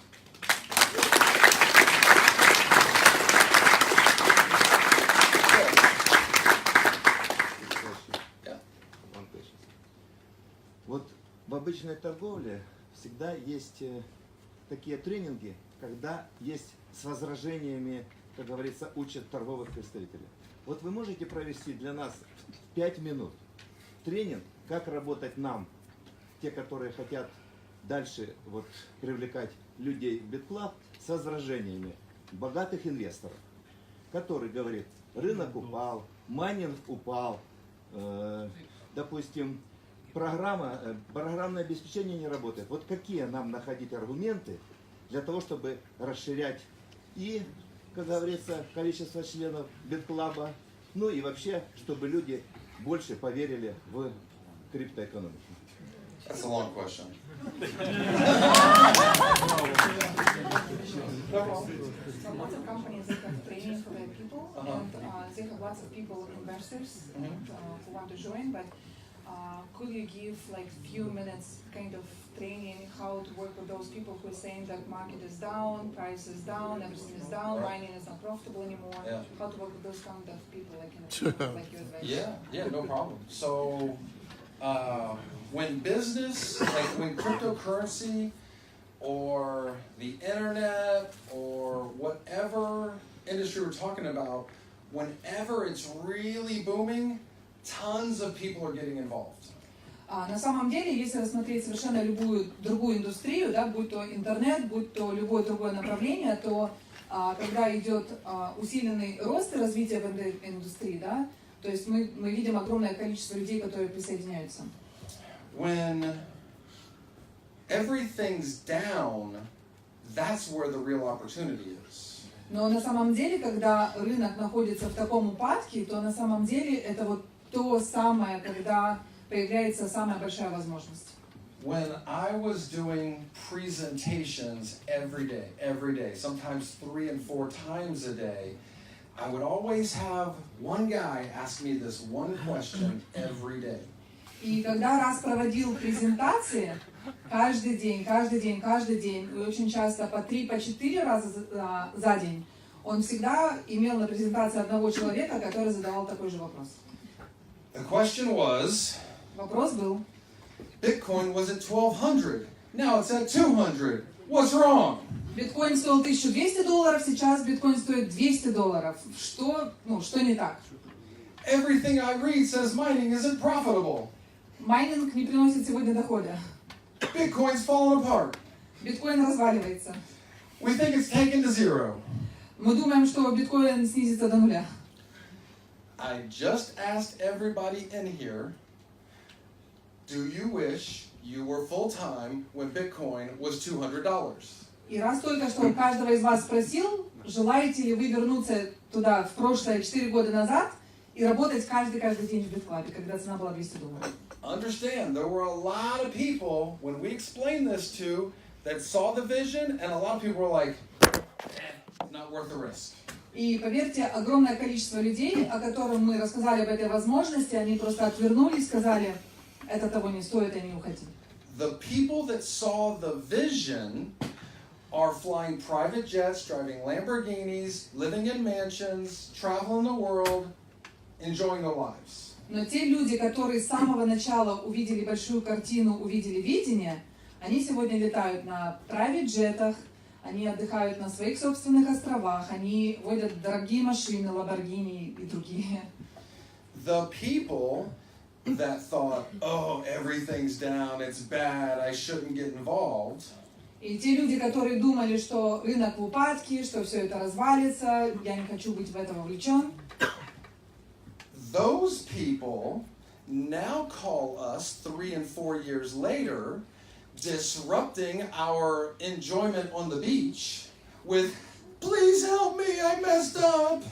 H: Вот в обычной торговле всегда есть такие тренинги, когда есть с возражениями, как говорится, учат торговых представителей. Вот вы можете провести для нас 5 минут тренинг, как работать нам, те, которые хотят дальше вот, привлекать людей в Bitclub, с возражениями богатых инвесторов, который говорит, рынок упал, майнинг упал, допустим, программное обеспечение не работает. Вот какие нам находить аргументы для того, чтобы расширять и, как говорится, количество членов Bitclub, ну и вообще, чтобы люди больше поверили в криптоэкономику?
B: That's a long question.
A: Lots of companies that have training for their people, and they have lots of people, investors, who want to join, but could you give like few minutes kind of training how to work with those people who are saying that market is down, price is down, everything is down, mining is not profitable anymore, how to work with those kind of people like your advice?
B: Yeah, no problem. So, when business, like when cryptocurrency or the internet or whatever industry we're talking about, whenever it's really booming, tons of people are getting involved.
A: На самом деле, если рассмотреть совершенно любую другую индустрию, да, будь то интернет, будь то любое другое направление, то когда идет усиленный рост и развитие в этой индустрии, да, то есть мы видим огромное количество людей, которые присоединяются.
B: When everything's down, that's where the real opportunity is.
A: Но на самом деле, когда рынок находится в таком упадке, то на самом деле это вот то самое, когда появляется самая большая возможность.
B: When I was doing presentations every day, sometimes 3 and 4 times a day, I would always have one guy ask me this one question every day.
A: И когда раз проводил презентации, каждый день, и очень часто по 3-4 раза за день, он всегда имел на презентации одного человека, который задавал такой же вопрос.
B: The question was,
A: Вопрос был,
B: Bitcoin was at 1200. Now it's at 200. What's wrong?
A: биткоин стоил $1200, сейчас биткоин стоит $200. Что не так?
B: Everything I read says mining isn't profitable.
A: Майнинг не приносит сегодня дохода.
B: Bitcoin's falling apart.
A: Биткоин разваливается.
B: We think it's taken to zero.
A: Мы думаем, что биткоин снизится до нуля.
B: I just asked everybody in here, do you wish you were full-time when Bitcoin was $200?
A: И раз только что у каждого из вас спросил, желаете ли вы вернуться туда в прошлое 4 года назад и работать каждый день в Bitclub, когда цена была $200.
B: Understand, there were a lot of people, when we explained this to, that saw the vision, and a lot of people were like, not worth the risk.
A: И поверьте, огромное количество людей, о которых мы рассказали об этой возможности, они просто отвернулись, сказали, это того не стоит, и они уходили.
B: The people that saw the vision are flying private jets, driving Lamborghinis, living in mansions, traveling the world, enjoying their lives.
A: Но те люди, которые с самого начала увидели большую картину, увидели видение, они сегодня летают на private-джетах, они отдыхают на своих собственных островах, они водят дорогие машины, Lamborghini и другие.
B: The people that thought, oh, everything's down, it's bad, I shouldn't get involved.
A: И те люди, которые думали, что рынок в упадке, что все это развалится, я не хочу быть в это вовлечен.
B: Those people now call us 3 and 4 years later, disrupting our enjoyment on the beach with, please help me, I messed up.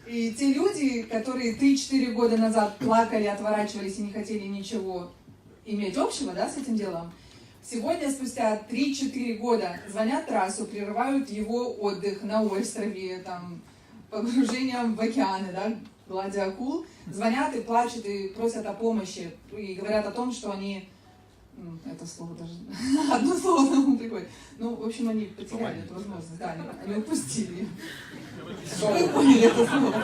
A: И те люди, которые 3-4 года назад плакали, отворачивались и не хотели ничего иметь общего, с этим делом, сегодня, спустя 3-4 года, звонят Рассу, прерывают его отдых на острове, погружением в океаны, гладя акул, звонят и плачут, и просят о помощи, и говорят о том, что они, это слово даже, одно слово на ум приходит, в общем, они потеряли эту возможность, они упустили ее. Вы поняли это слово.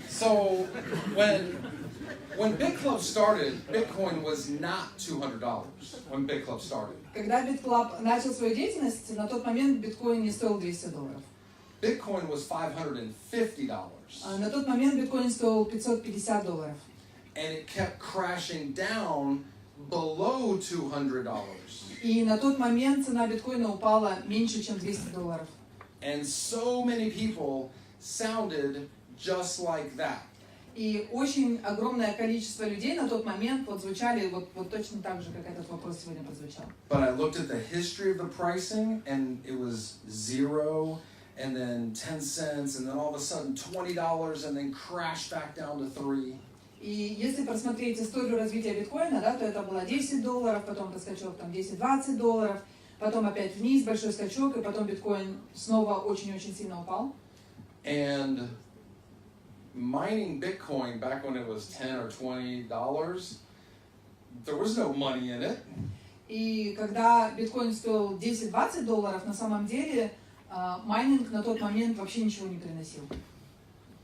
B: So when Bitclub started, Bitcoin was not $200 when Bitclub started.
A: Когда Bitclub начал свою деятельность, на тот момент биткоин не стоил $200.
B: Bitcoin was $550.
A: На тот момент биткоин стоил $550.
B: And it kept crashing down below $200.
A: И на тот момент цена биткоина упала меньше, чем $200.
B: And so many people sounded just like that.
A: И очень огромное количество людей на тот момент звучали точно так же, как этот вопрос сегодня прозвучал.
B: But I looked at the history of the pricing, and it was 0, and then 10 cents, and then all of a sudden $20, and then crashed back down to 3.
A: И если просмотреть историю развития биткоина, то это было $10, потом скачок $10-20, потом опять вниз, большой скачок, и потом биткоин снова очень-очень сильно упал.
B: And mining Bitcoin back when it was $10 or $20, there was no money in it.
A: И когда биткоин стоил $10-20, на самом деле майнинг на тот момент вообще ничего не приносил.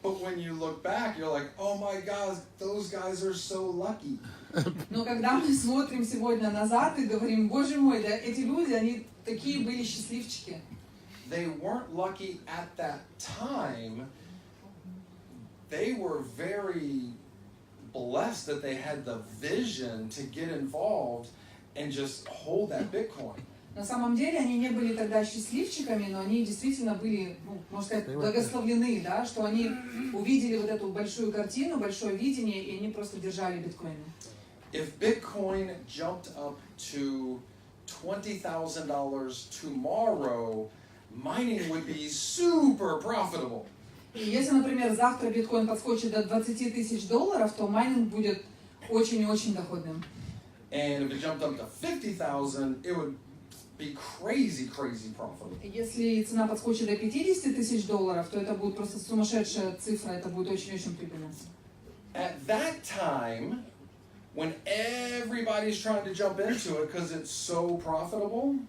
B: But when you look back, you're like, oh my God, those guys are so lucky.
A: Но когда мы смотрим сегодня назад и говорим, боже мой, эти люди, они такие были счастливчики.
B: They weren't lucky at that time. They were very blessed that they had the vision to get involved and just hold that Bitcoin.
A: На самом деле они не были тогда счастливчиками, но они действительно были, можно сказать, благословлены, что они увидели эту большую картину, большое видение, и они просто держали биткоины.
B: If Bitcoin jumped up to $20,000 tomorrow, mining would be super profitable.
A: И если, например, завтра биткоин подскочит до $20 тысяч, то майнинг будет очень и очень доходным.
B: And if it jumped up to 50,000, it would be crazy profitable.
A: Если цена подскочит до $50 тысяч, то это будет просто сумасшедшая цифра, это будет очень-очень прибыльно.
B: At that time, when everybody's trying to jump into it because it's so profitable,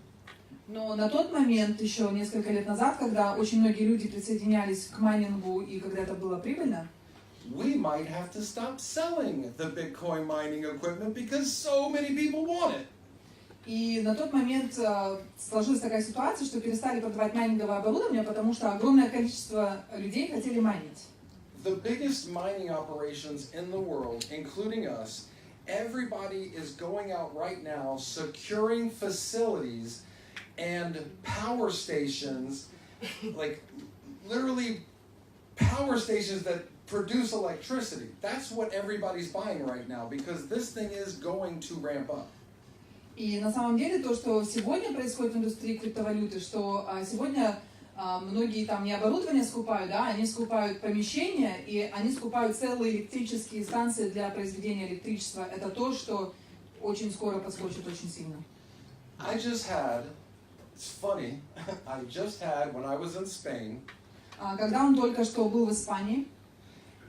A: Но на тот момент, еще несколько лет назад, когда очень многие люди присоединялись к майнингу и когда это было прибыльно,
B: we might have to stop selling the Bitcoin mining equipment because so many people want it.
A: И на тот момент сложилась такая ситуация, что перестали продавать майнинговое оборудование, потому что огромное количество людей хотели майнить.
B: The biggest mining operations in the world, including us, everybody is going out right now securing facilities and power stations, like literally power stations that produce electricity. That's what everybody's buying right now because this thing is going to ramp up.
A: И на самом деле то, что сегодня происходит в индустрии криптовалюты, что сегодня многие там не оборудование скупают, да, они скупают помещения, и они скупают целые электрические станции для произведения электричества. Это то, что очень скоро подскочит очень сильно.
B: I just had, it's funny, I just had, when I was in Spain,
A: Когда он только что был в Испании,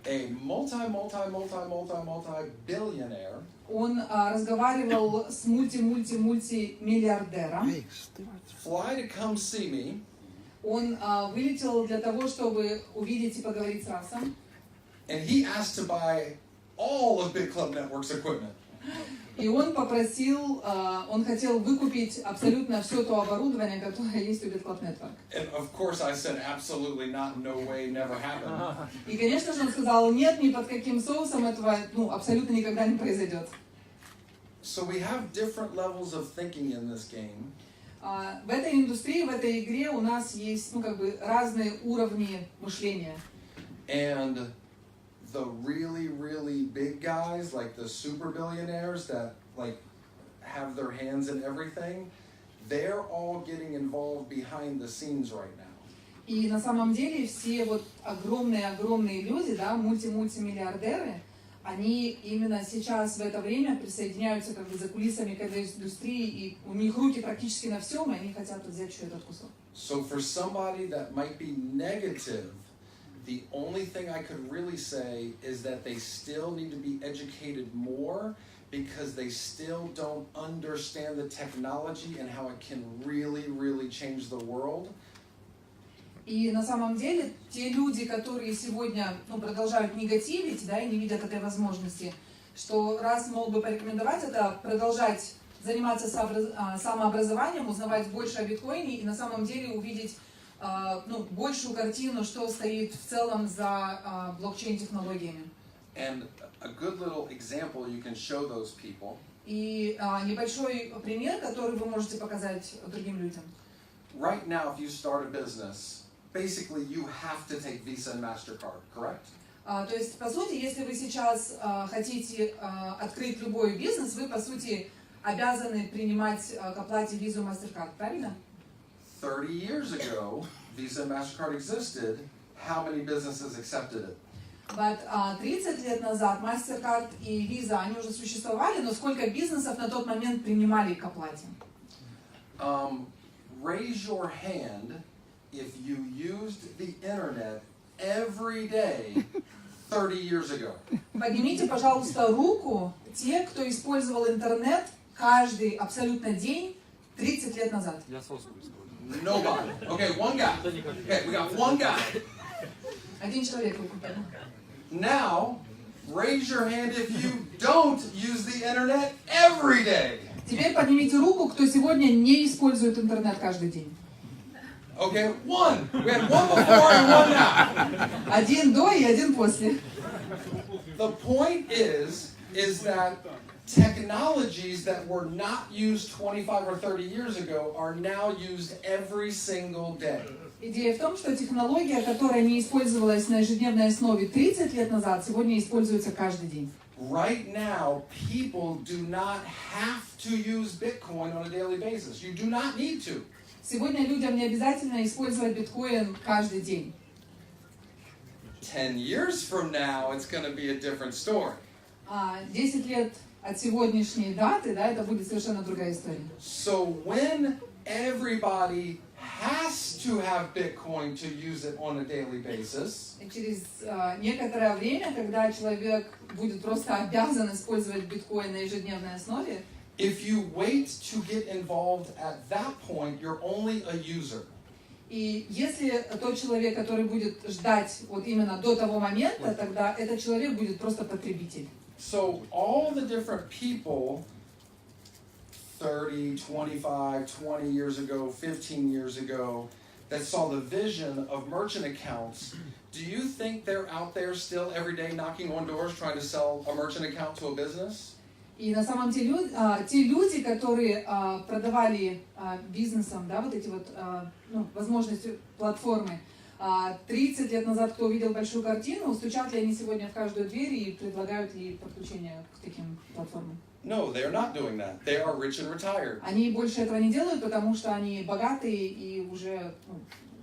B: a multi-billionaire
A: он разговаривал с мультимиллиардером.
C: Hey, stupid.
B: fly to come see me.
A: Он вылетел для того, чтобы увидеть и поговорить с Расом.
B: And he asked to buy all of Bitclub Network's equipment.
A: И он попросил, он хотел выкупить абсолютно все то оборудование, которое есть у Bitclub Network.
B: And of course I said absolutely not, no way, never happened.
A: И, конечно же, он сказал, нет, ни под каким соусом этого, абсолютно никогда не произойдет.
B: So we have different levels of thinking in this game.
A: В этой индустрии, в этой игре у нас есть, разные уровни мышления.
B: And the really, really big guys, like the super billionaires that like have their hands in everything, they're all getting involved behind the scenes right now.
A: И на самом деле все вот огромные люди, да, мультимиллиардеры, они именно сейчас в это время присоединяются как бы за кулисами к этой индустрии, и у них руки практически на всем, и они хотят взять еще этот кусок.
B: So for somebody that might be negative, the only thing I could really say is that they still need to be educated more because they still don't understand the technology and how it can really, really change the world.
A: И на самом деле те люди, которые сегодня продолжают негативить, да, и не видят этой возможности, что раз мог бы порекомендовать, это продолжать заниматься самообразованием, узнавать больше о биткоине и на самом деле увидеть большую картину, что стоит в целом за блокчейн-технологиями.
B: And a good little example you can show those people.
A: И небольшой пример, который вы можете показать другим людям.
B: Right now, if you start a business, basically you have to take Visa and MasterCard, correct?
A: То есть, по сути, если вы сейчас хотите открыть любой бизнес, вы, по сути, обязаны принимать к оплате визу MasterCard, правильно?
B: 30 years ago, Visa and MasterCard existed. How many businesses accepted it?
A: 30 лет назад MasterCard и Visa, они уже существовали, но сколько бизнесов на тот момент принимали к оплате?
B: Raise your hand if you used the internet every day 30 years ago.
A: Поднимите, пожалуйста, руку те, кто использовал интернет каждый абсолютно день 30 лет назад.
F: Я соску использую.
B: Nobody. Okay, one guy. Okay, we got one guy.
A: Один человек руку поднял.
B: Now, raise your hand if you don't use the internet every day.
A: Теперь поднимите руку, кто сегодня не использует интернет каждый день.
B: Okay, one. We had one before and one now.
A: Один до и один после.
B: The point is that technologies that were not used 25 or 30 years ago are now used every single day.
A: Идея в том, что технология, которая не использовалась на ежедневной основе 30 лет назад, сегодня используется каждый день.
B: Right now, people do not have to use Bitcoin on a daily basis. You do not need to.
A: Сегодня людям не обязательно использовать биткоин каждый день.
B: 10 years from now, it's going to be a different story.
A: 10 лет от сегодняшней даты, да, это будет совершенно другая история.
B: So when everybody has to have Bitcoin to use it on a daily basis,
A: И через некоторое время, когда человек будет просто обязан использовать биткоин на ежедневной основе,
B: if you wait to get involved at that point, you're only a user.
A: И если тот человек, который будет ждать вот именно до того момента, тогда этот человек будет просто потребитель.
B: So all the different people 30, 25, 20 years ago, 15 years ago, that saw the vision of merchant accounts, do you think they're out there still every day knocking on doors trying to sell a merchant account to a business?
A: И на самом деле те люди, которые продавали бизнесам, да, вот эти вот возможности платформы, 30 лет назад, кто увидел большую картину, стучат ли они сегодня в каждую дверь и предлагают ли подключение к таким платформам?
B: No, they are not doing that. They are rich and retired.
A: Они больше этого не делают, потому что они богатые и уже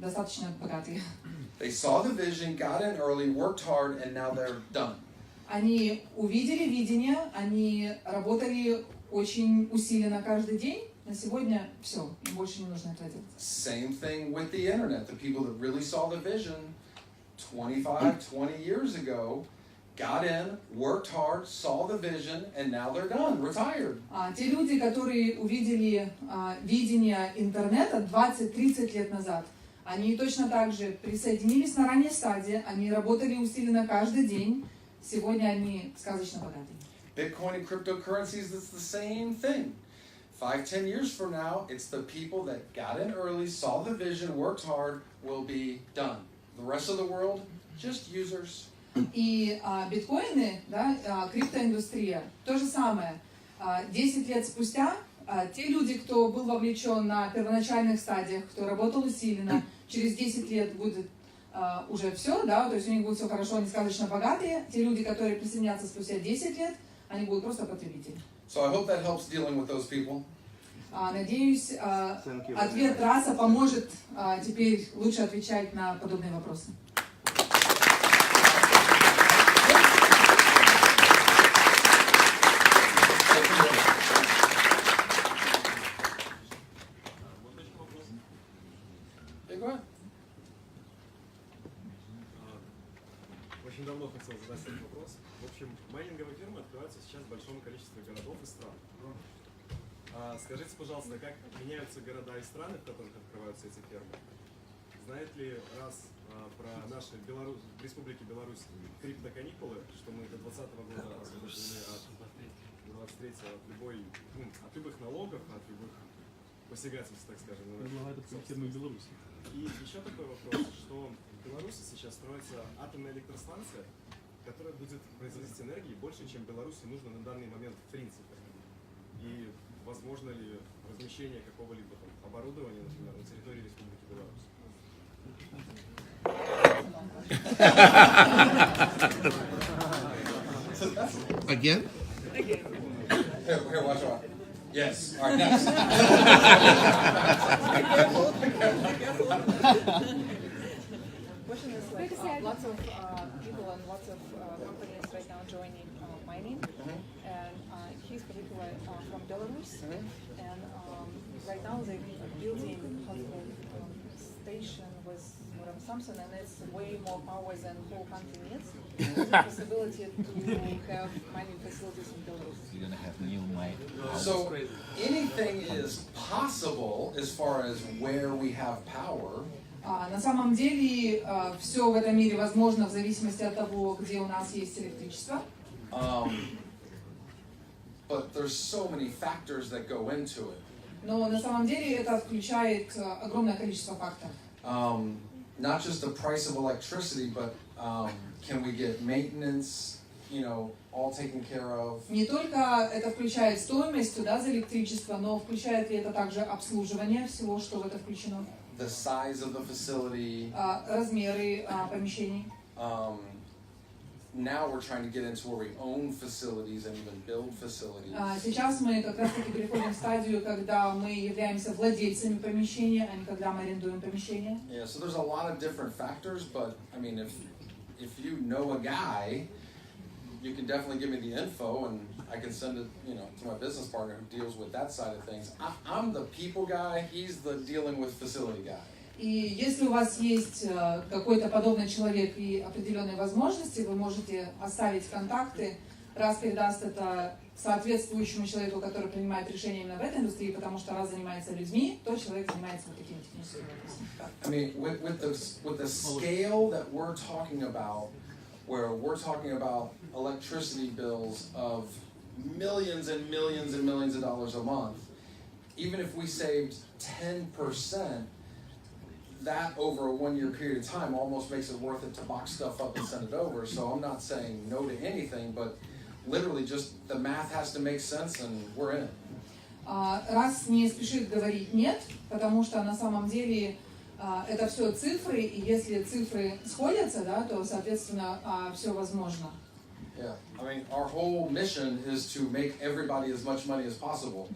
A: достаточно богатые.
B: They saw the vision, got in early, worked hard, and now they're done.
A: Они увидели видение, они работали очень усиленно каждый день. На сегодня все, им больше не нужно этого делать.
B: Same thing with the internet. The people that really saw the vision 25, 20 years ago got in, worked hard, saw the vision, and now they're done, retired.
A: Те люди, которые увидели видение интернета 20-30 лет назад, они точно так же присоединились на ранней стадии, они работали усиленно каждый день, сегодня они сказочно богаты.
B: Bitcoin and cryptocurrencies, it's the same thing. 5-10 years from now, it's the people that got in early, saw the vision, worked hard, will be done. The rest of the world, just users.
A: И биткоины, да, криптоиндустрия, то же самое. 10 лет спустя те люди, кто был вовлечен на первоначальных стадиях, кто работал усиленно, через 10 лет будет уже все, да, то есть у них будет все хорошо, они сказочно богатые. Те люди, которые присоединятся спустя 10 лет, они будут просто потребители.
B: So I hope that helps dealing with those people.
A: Надеюсь, ответ Раса поможет теперь лучше отвечать на подобные вопросы.
I: Очень давно хотел задать этот вопрос. В общем, майнинговые фирмы открываются сейчас в большом количестве городов и стран. Скажите, пожалуйста, как меняются города и страны, в которых открываются эти фермы? Знает ли Раз про наши в Республике Беларусь криптоканикулы, что мы до 2020 года освобождены от 23 от от любых налогов, от любых посягательств, так скажем. И еще такой вопрос, что в Беларуси сейчас строится атомная электростанция, которая будет производить энергии больше, чем Беларуси нужно на данный момент в принципе. И возможно ли размещение какого-либо оборудования, например, на территории Республики Беларусь?
C: Again?
B: Here, watch out. Yes. All right, next.
J: Question is like lots of people and lots of companies right now joining mining, and he's particularly from Belarus, and right now they're building possible station with something, and it's way more power than the whole country needs. There's a possibility to have mining facilities in Belarus.
K: You're gonna have new mine.
B: So anything is possible as far as where we have power.
A: На самом деле все в этом мире возможно в зависимости от того, где у нас есть электричество.
B: But there's so many factors that go into it.
A: Но на самом деле это включает огромное количество факторов.
B: Not just the price of electricity, but can we get maintenance, all taken care of?
A: Не только это включает стоимость, да, за электричество, но включает ли это также обслуживание всего, что в это включено?
B: The size of the facility.
A: Размеры помещений.
B: Now we're trying to get into where we own facilities and even build facilities.
A: Сейчас мы как раз таки переходим в стадию, когда мы являемся владельцами помещения, а не когда мы арендуем помещение.
B: Yeah, so there's a lot of different factors, but I mean, if you know a guy, you can definitely give me the info, and I can send it, to my business partner who deals with that side of things. I'm the people guy. He's the dealing with facility guy.
A: И если у вас есть какой-то подобный человек и определенные возможности, вы можете оставить контакты, раз передаст это соответствующему человеку, который принимает решения именно в этой индустрии, потому что раз занимается людьми, то человек занимается вот такими техническими вопросами.
B: I mean, with the scale that we're talking about, where we're talking about electricity bills of millions and millions and millions of dollars a month, even if we saved 10%, that over a 1-year period of time almost makes it worth it to box stuff up and send it over. So I'm not saying no to anything, but literally just the math has to make sense and we're in it.
A: Раз не спешит говорить нет, потому что на самом деле это все цифры, и если цифры сходятся, да, то, соответственно, все возможно.
B: Yeah, I mean, our whole mission is to make everybody as much money as possible.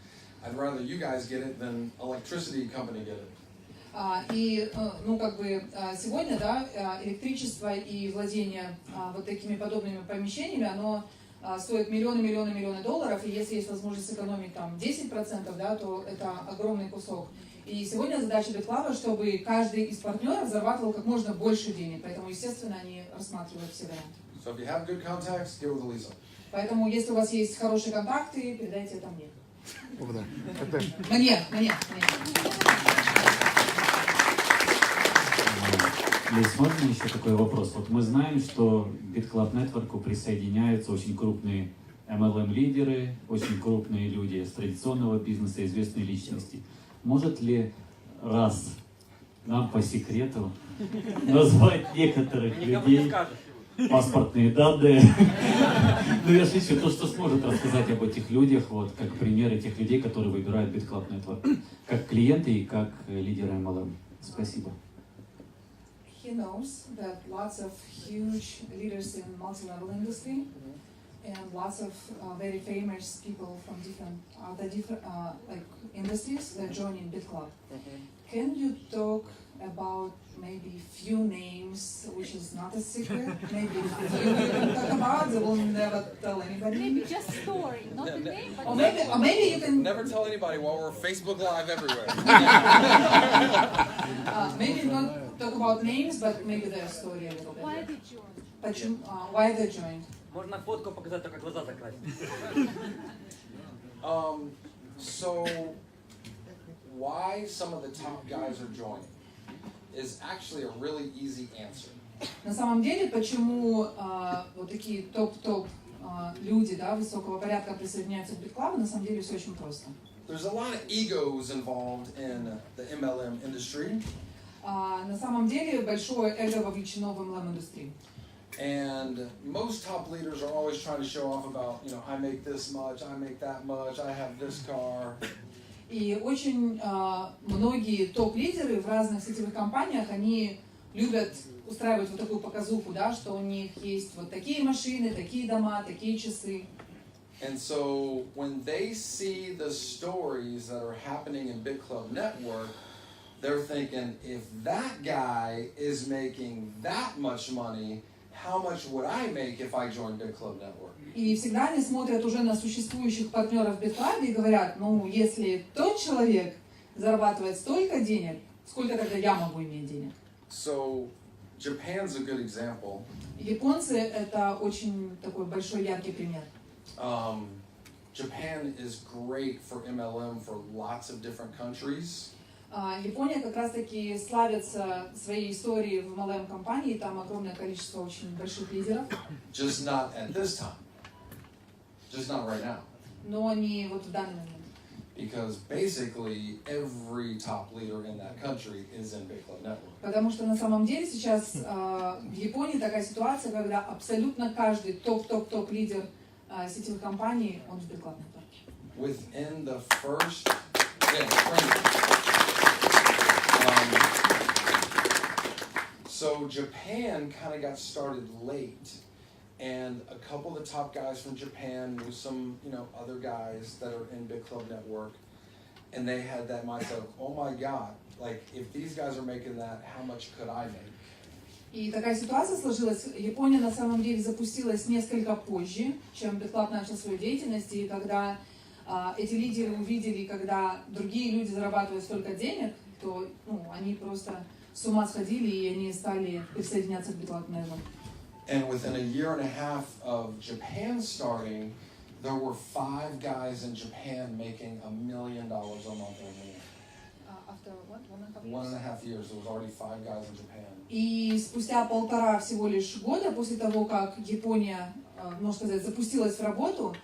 B: I'd rather you guys get it than electricity company get it.
A: И, ну, как бы сегодня, да, электричество и владение вот такими подобными помещениями, оно стоит миллионы долларов, и если есть возможность сэкономить там 10%, да, то это огромный кусок. И сегодня задача Bitclub, чтобы каждый из партнеров зарабатывал как можно больше денег, поэтому, естественно, они рассматривают все варианты.
B: So if you have good contacts, get with Elisa.
A: Поэтому, если у вас есть хорошие контакты, передайте это мне. Мне.
K: Лиз, можно еще такой вопрос? Вот мы знаем, что к Bitclub Network присоединяются очень крупные MLM-лидеры, очень крупные люди с традиционного бизнеса, известные личности. Может ли раз нам по секрету назвать некоторых людей, паспортные данные? Ну, я шучу, то, что сможет рассказать об этих людях, вот, как примеры тех людей, которые выбирают Bitclub Network, как клиенты и как лидеры MLM. Спасибо.
A: He knows that lots of huge leaders in multi-level industry and lots of very famous people from different like industries that join in Bitclub. Can you talk about maybe few names, which is not a secret? Maybe you can talk about, they will never tell anybody.
E: Maybe just story, not the name, but
A: or maybe you can
B: Never tell anybody while we're Facebook Live everywhere.
A: maybe not talk about names, but maybe their story a little bit.
E: why did you?
A: Why they joined?
D: Можно фотку показать, только глаза закрыть.
B: So why some of the top guys are joining is actually a really easy answer.
A: На самом деле, почему вот такие топ-топ люди, да, высокого порядка присоединяются к Bitclub, на самом деле все очень просто.
B: There's a lot of egos involved in the MLM industry.
A: На самом деле большое эго вовлечено в MLM-индустрию.
B: And most top leaders are always trying to show off about, you know, I make this much, I make that much, I have this car.
A: И очень многие топ-лидеры в разных сетевых компаниях, они любят устраивать вот такую показуху, да, что у них есть вот такие машины, такие дома, такие часы.
B: And so when they see the stories that are happening in Bitclub Network, they're thinking, if that guy is making that much money, how much would I make if I joined Bitclub Network?
A: И всегда они смотрят уже на существующих партнеров в Bitclub и говорят, ну, если тот человек зарабатывает столько денег, сколько тогда я могу иметь денег?
B: So Japan's a good example.
A: Японцы — это очень такой большой яркий пример.
B: Japan is great for MLM for lots of different countries.
A: Япония как раз-таки славится своей историей в MLM-компании, там огромное количество очень больших лидеров.
B: Just not at this time. Just not right now.
A: Но не вот в данный момент.
B: Because basically every top leader in that country is in Bitclub Network.
A: Потому что на самом деле сейчас в Японии такая ситуация, когда абсолютно каждый топ лидер сетевых компаний, он в Bitclub Network.
B: Within the first, so Japan kind of got started late, and a couple of the top guys from Japan knew some, you know, other guys that are in Bitclub Network, and they had that mindset of, oh my God, like if these guys are making that, how much could I make?
A: И такая ситуация сложилась. Япония на самом деле запустилась несколько позже, чем Bitclub начал свою деятельность, и когда эти лидеры увидели, когда другие люди зарабатывают столько денег, то они просто с ума сходили, и они стали присоединяться к Bitclub Network.
B: And within a year and a half of Japan starting, there were 5 guys in Japan making $1 million a month or more.
J: After what, 1.5 years?
B: 1.5 years, there was already 5 guys in Japan.
A: И спустя 1,5 всего лишь года после того, как Япония, можно сказать, запустилась в работу,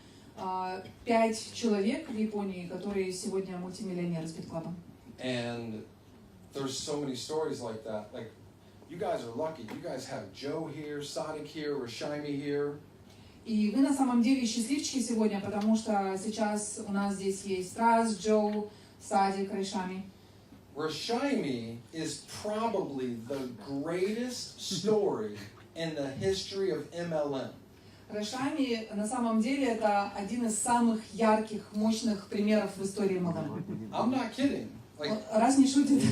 A: 5 человек в Японии, которые сегодня мультимиллионеры с Bitclub.
B: And there's so many stories like that. Like, you guys are lucky. You guys have Joe here, Sadiq here, Rashimi here.
A: И вы на самом деле счастливчики сегодня, потому что сейчас у нас здесь есть Рас, Джо, Садик, Рашами.
B: Rashimi is probably the greatest story in the history of MLM.
A: Рашами на самом деле это один из самых ярких, мощных примеров в истории MLM.
B: I'm not kidding. Like,
A: Раз не шутит.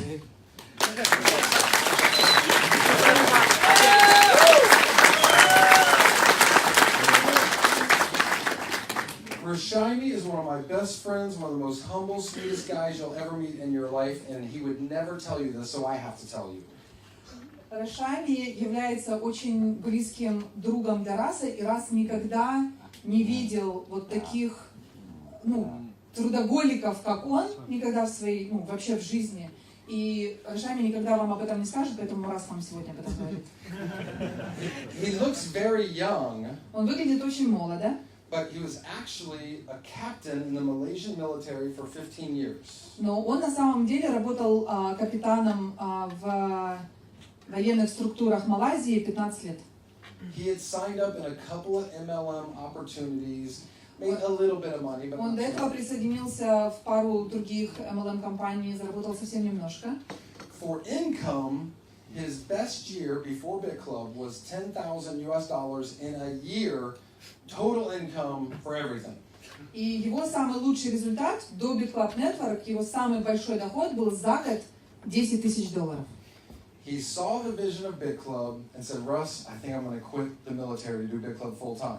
B: Rashimi is one of my best friends, one of the most humble, sweetest guys you'll ever meet in your life, and he would never tell you this, so I have to tell you.
A: Рашами является очень близким другом для Раса, и Рас никогда не видел вот таких, трудоголиков, как он, никогда в своей, вообще в жизни. И Рашами никогда вам об этом не скажет, поэтому Рас вам сегодня об этом говорит.
B: He looks very young.
A: Он выглядит очень молодо.
B: But he was actually a captain in the Malaysian military for 15 years.
A: Но он на самом деле работал капитаном в военных структурах Малайзии 15 лет.
B: He had signed up in a couple of MLM opportunities, made a little bit of money, but
A: Он до этого присоединился в пару других MLM-компаний, заработал совсем немножко.
B: For income, his best year before Bitclub was $10,000 in a year, total income for everything.
A: И его самый лучший результат до Bitclub Network, его самый большой доход был за год $10 000.
B: He saw the vision of Bitclub and said, Russ, I think I'm going to quit the military to do Bitclub full time.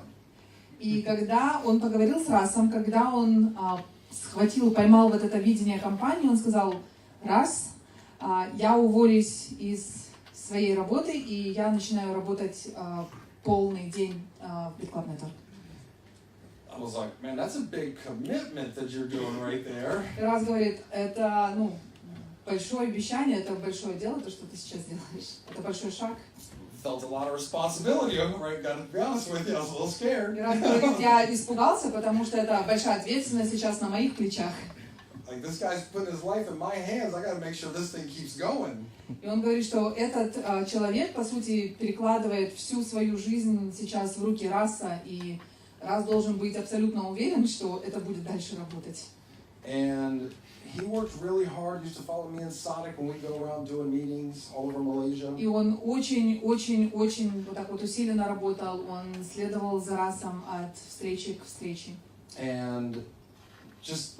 A: И когда он поговорил с Расом, когда он поймал вот это видение компании, он сказал: Рас, я уволюсь из своей работы, и я начинаю работать полный день в Bitclub Network.
B: I was like, man, that's a big commitment that you're doing right there.
A: И Рас говорит: это, большое обещание, это большое дело, то, что ты сейчас делаешь. Это большой шаг.
B: Felt a lot of responsibility, right? Gotta be honest with you, I was a little scared.
A: И Рас говорит: я испугался, потому что это большая ответственность сейчас на моих плечах.
B: Like, this guy's putting his life in my hands. I gotta make sure this thing keeps going.
A: И он говорит, что этот человек, по сути, перекладывает всю свою жизнь сейчас в руки Раса, и Рас должен быть абсолютно уверен, что это будет дальше работать.
B: And he worked really hard. Used to follow me and Sadiq when we go around doing meetings all over Malaysia.
A: И он очень вот так вот усиленно работал. Он следовал за Расом от встречи к встрече.
B: And just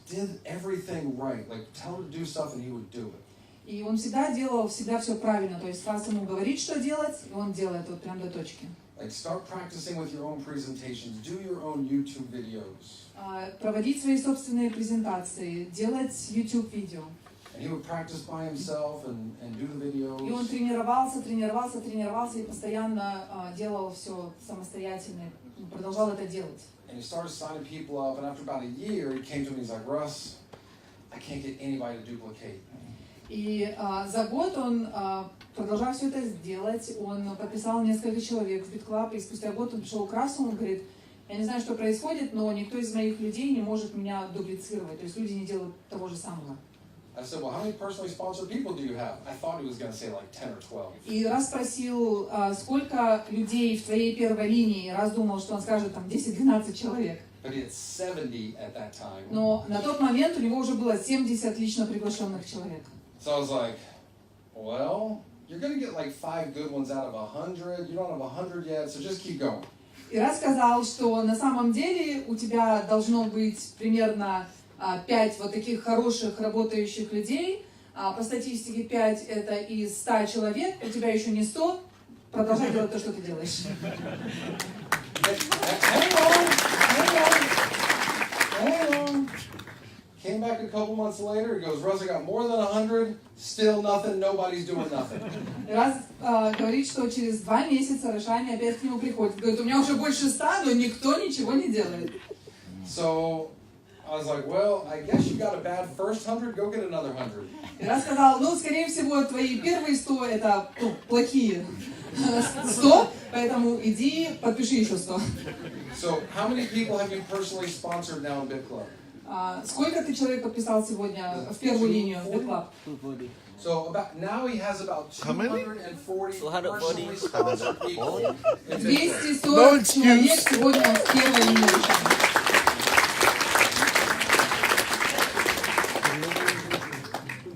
B: did everything right. Like, tell him to do stuff and he would do it.
A: И он всегда делал все правильно. То есть Рас ему говорит, что делать, и он делает вот прям до точки.
B: Like, start practicing with your own presentations. Do your own YouTube videos.
A: Проводить свои собственные презентации, делать YouTube-видео.
B: And he would practice by himself and do the videos.
A: И он тренировался и постоянно делал все самостоятельно, продолжал это делать.
B: And he started signing people up, and after about a year, he came to me, he's like, Russ, I can't get anybody to duplicate.
A: И за год он, продолжая все это сделать, он подписал несколько человек в Bitclub, и спустя год он пришел к Расу, он говорит: я не знаю, что происходит, но никто из моих людей не может меня дублицировать, то есть люди не делают того же самого.
B: I said, well, how many personally sponsored people do you have? I thought he was going to say like 10 or 12.
A: И Рас спросил, сколько людей в твоей первой линии, Рас думал, что он скажет там 10-12 человек.
B: But he had 70 at that time.
A: Но на тот момент у него уже было 70 лично приглашенных человек.
B: So I was like, well, you're going to get like 5 good ones out of 100. You don't have 100 yet, so just keep going.
A: И Рас сказал, что на самом деле у тебя должно быть примерно 5 вот таких хороших работающих людей. По статистике 5 это из 100 человек, у тебя еще не 100. Продолжай делать то, что ты делаешь.
B: Hang on. Can't came back a couple months later. He goes, Russ, I got more than 100. Still nothing. Nobody's doing nothing.
A: Раз говорит, что через 2 месяца Рошами опять к нему приходит. Говорит, у меня уже больше 100, но никто ничего не делает.
B: So I was like, well, I guess you got a bad first 100. Go get another 100.
A: И раз сказал, ну, скорее всего, твои первые 100 это плохие 100, поэтому иди, подпиши еще 100.
B: So how many people have you personally sponsored now in Bitclub?
A: Сколько ты человек подписал сегодня в первую линию в Bitclub?
B: So now he has about 240 personally sponsored people.
A: 240 человек сегодня он в первой линии.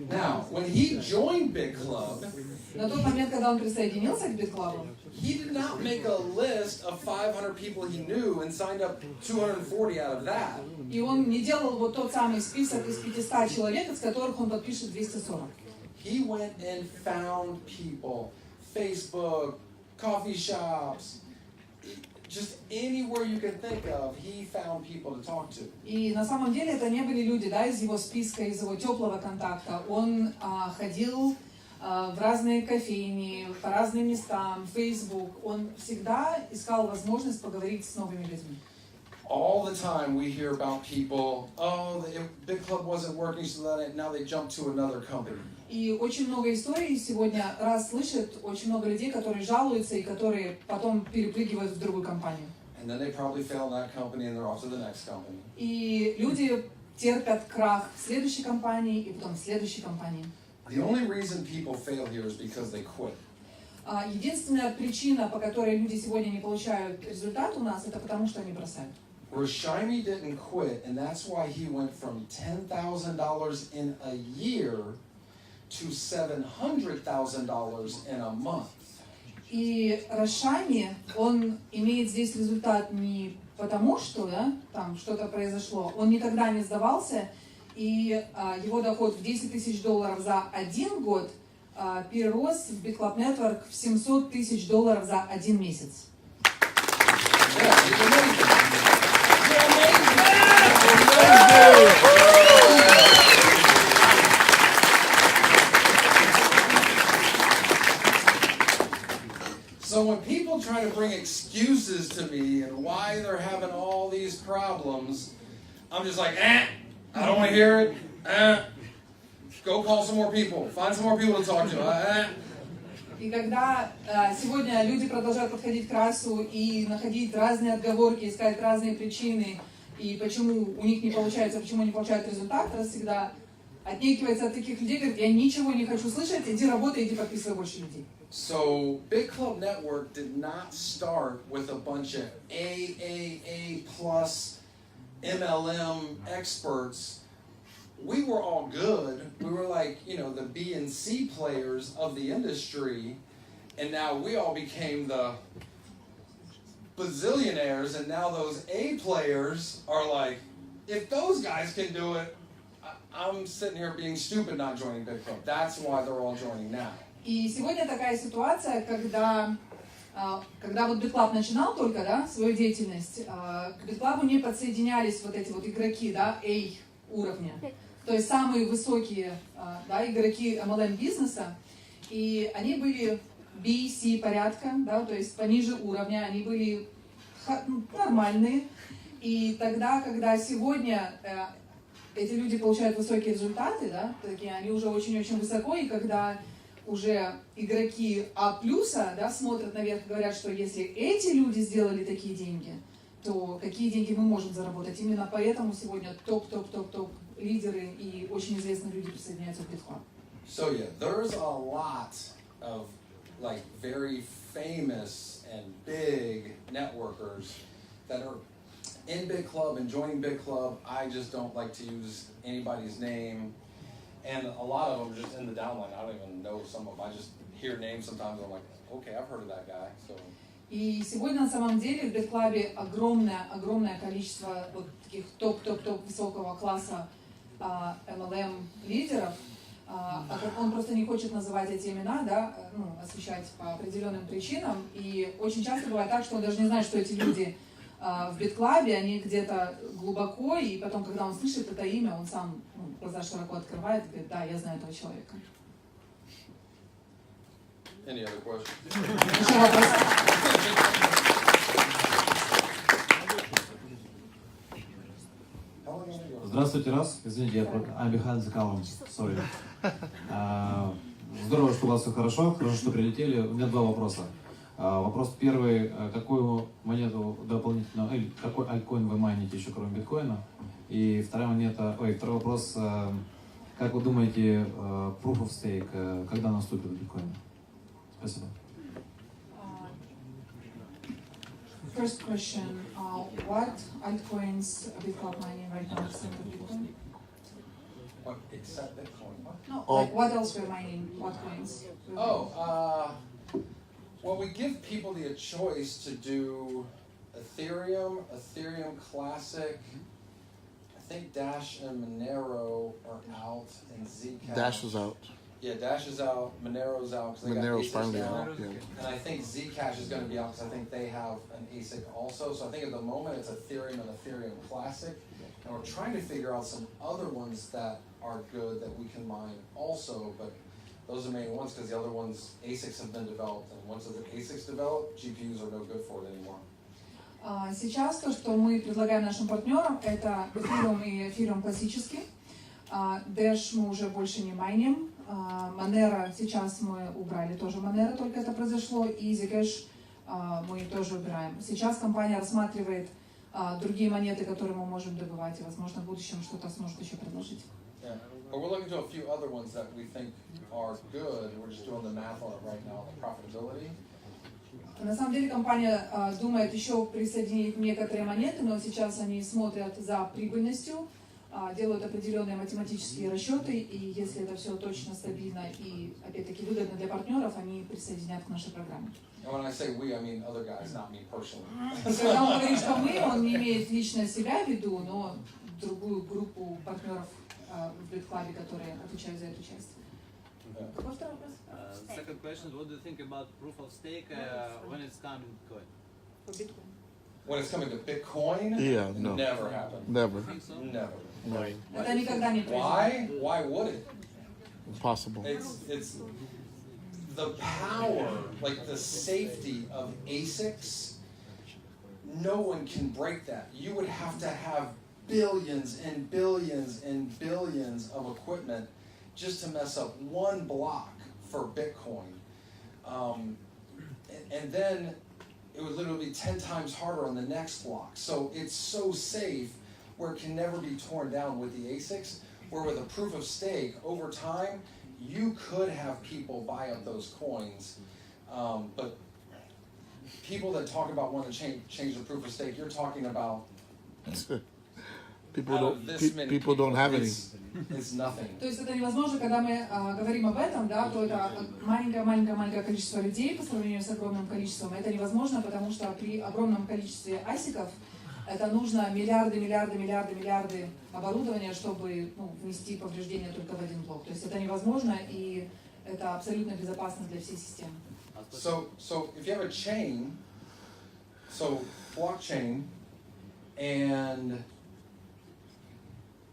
B: Now, when he joined Bitclub,
A: на тот момент, когда он присоединился к Bitclub,
B: he did not make a list of 500 people he knew and signed up 240 out of that.
A: И он не делал вот тот самый список из 500 человек, из которых он подпишет 240.
B: He went and found people, Facebook, coffee shops, just anywhere you can think of, he found people to talk to.
A: И на самом деле это не были люди, да, из его списка, из его теплого контакта. Он ходил в разные кофейни, по разным местам, Facebook. Он всегда искал возможность поговорить с новыми людьми.
B: All the time we hear about people, oh, the Bitclub wasn't working, so that now they jumped to another company.
A: И очень много историй сегодня раз слышит, очень много людей, которые жалуются и которые потом перепрыгивают в другую компанию.
B: And then they probably fail in that company and they're off to the next company.
A: И люди терпят крах в следующей компании и потом в следующей компании.
B: The only reason people fail here is because they quit.
A: Единственная причина, по которой люди сегодня не получают результат у нас, это потому что они бросают.
B: Rashimi didn't quit, and that's why he went from $10,000 in a year to $700,000 in a month.
A: И Рошами, он имеет здесь результат не потому, что да, там что-то произошло, он никогда не сдавался, и его доход в $10 тысяч за 1 год перерос в Bitclub Network в $700 тысяч за 1 месяц.
B: So when people try to bring excuses to me and why they're having all these problems, I'm just like, I don't want to hear it. Go call some more people. Find some more people to talk to.
A: И когда сегодня люди продолжают подходить к Расу и находить разные отговорки, искать разные причины, и почему у них не получается, почему не получают результат, Рас всегда отнекивается от таких людей, говорит, я ничего не хочу слышать, иди работай, иди подписывай больше людей.
B: So Bitclub Network did not start with a bunch of AAA plus MLM experts. We were all good. We were like, you know, the B and C players of the industry, and now we all became the bazillionaires, and now those A players are like, if those guys can do it, I'm sitting here being stupid not joining Bitclub. That's why they're all joining now.
A: И сегодня такая ситуация, когда вот Bitclub начинал только, да, свою деятельность, к Bitclub не подсоединялись вот эти вот игроки, да, A уровня. То есть самые высокие, да, игроки MLM бизнеса, и они были B, C порядка, да, то есть пониже уровня, они были нормальные. И тогда, когда сегодня эти люди получают высокие результаты, да, такие, они уже очень-очень высоко, и когда уже игроки А+, да, смотрят наверх и говорят, что если эти люди сделали такие деньги, то какие деньги мы можем заработать. Именно поэтому сегодня топ лидеры и очень известные люди присоединяются к Bitclub.
B: So yeah, there's a lot of like very famous and big networkers that are in Bitclub and joining Bitclub. I just don't like to use anybody's name, and a lot of them just in the downline. I don't even know some of them. I just hear names sometimes. I'm like, okay, I've heard of that guy. So.
A: И сегодня на самом деле в Bitclub огромное количество вот таких топ высокого класса MLM лидеров. Он просто не хочет называть эти имена, да, освещать по определенным причинам. И очень часто бывает так, что он даже не знает, что эти люди в Bitclub, они где-то глубоко, и потом, когда он слышит это имя, он сам глаза широко открывает и говорит, да, я знаю этого человека.
B: Any other questions?
A: Еще вопросы?
L: Здравствуйте, Раз. Извините, я I'm behind the column. Sorry. Здорово, что у вас все хорошо. Хорошо, что прилетели. У меня два вопроса. Вопрос первый. Какую монету дополнительно, или какой альткоин вы майните еще, кроме биткоина? И второй вопрос. Как вы думаете, proof of stake, когда наступит в биткоине? Спасибо.
A: First question, what altcoins Bitclub mining right now except for Bitcoin?
B: What, except Bitcoin? What?
A: No, like what else we're mining? What coins?
B: Well, we give people the choice to do Ethereum, Ethereum Classic, I think Dash and Monero are out, and Zcash.
C: Dash is out.
B: Yeah, Dash is out, Monero's out, because they got
C: Monero's
B: ASICs
C: finally
B: now.
C: out, yeah.
B: And I think Zcash is going to be out, because I think they have an ASIC also. So I think at the moment it's Ethereum and Ethereum Classic. And we're trying to figure out some other ones that are good that we can mine also, but those are the main ones, because the other ones, ASICs have been developed, and once the ASICs develop, GPUs are no good for it anymore.
A: Сейчас то, что мы предлагаем нашим партнерам, это Ethereum и Ethereum классический. Dash мы уже больше не майним. Monero сейчас мы убрали тоже Monero, только это произошло, и Zcash мы тоже убираем. Сейчас компания рассматривает другие монеты, которые мы можем добывать, и, возможно, в будущем что-то сможет еще предложить.
B: Yeah, but we're looking to a few other ones that we think are good. We're just doing the math on it right now, the profitability.
A: На самом деле компания думает еще присоединить некоторые монеты, но сейчас они смотрят за прибыльностью, делают определенные математические расчеты, и если это все точно, стабильно и, опять-таки, выгодно для партнеров, они присоединят к нашей программе.
B: And when I say we, I mean other guys, not me personally.
A: Когда он говорит, что мы, он не имеет лично себя в виду, но другую группу партнеров в Bitclub, которые отвечают за эту часть. Какой второй вопрос?
M: Second question, what do you think about proof of stake when it's coming to Bitcoin?
A: For Bitcoin.
B: When it's coming to Bitcoin,
C: Yeah, no.
B: never happen.
C: Never.
B: Never.
C: No.
A: Это никогда не произойдет.
B: Why would it?
C: Impossible.
B: It's the power, like the safety of ASICs, no one can break that. You would have to have billions and billions and billions of equipment just to mess up one block for Bitcoin. And then it would literally be 10 times harder on the next block. So it's so safe where it can never be torn down with the ASICs, where with a proof of stake, over time, you could have people buy up those coins. But people that talk about wanting to change the proof of stake, you're talking about
C: people don't have any.
B: It's nothing.
A: То есть это невозможно, когда мы говорим об этом, да, то это маленькое количество людей по сравнению с огромным количеством. Это невозможно, потому что при огромном количестве асиков это нужно миллиарды оборудования, чтобы внести повреждения только в один блок. То есть это невозможно, и это абсолютно безопасно для всей системы.
B: So if you have a chain, so blockchain, and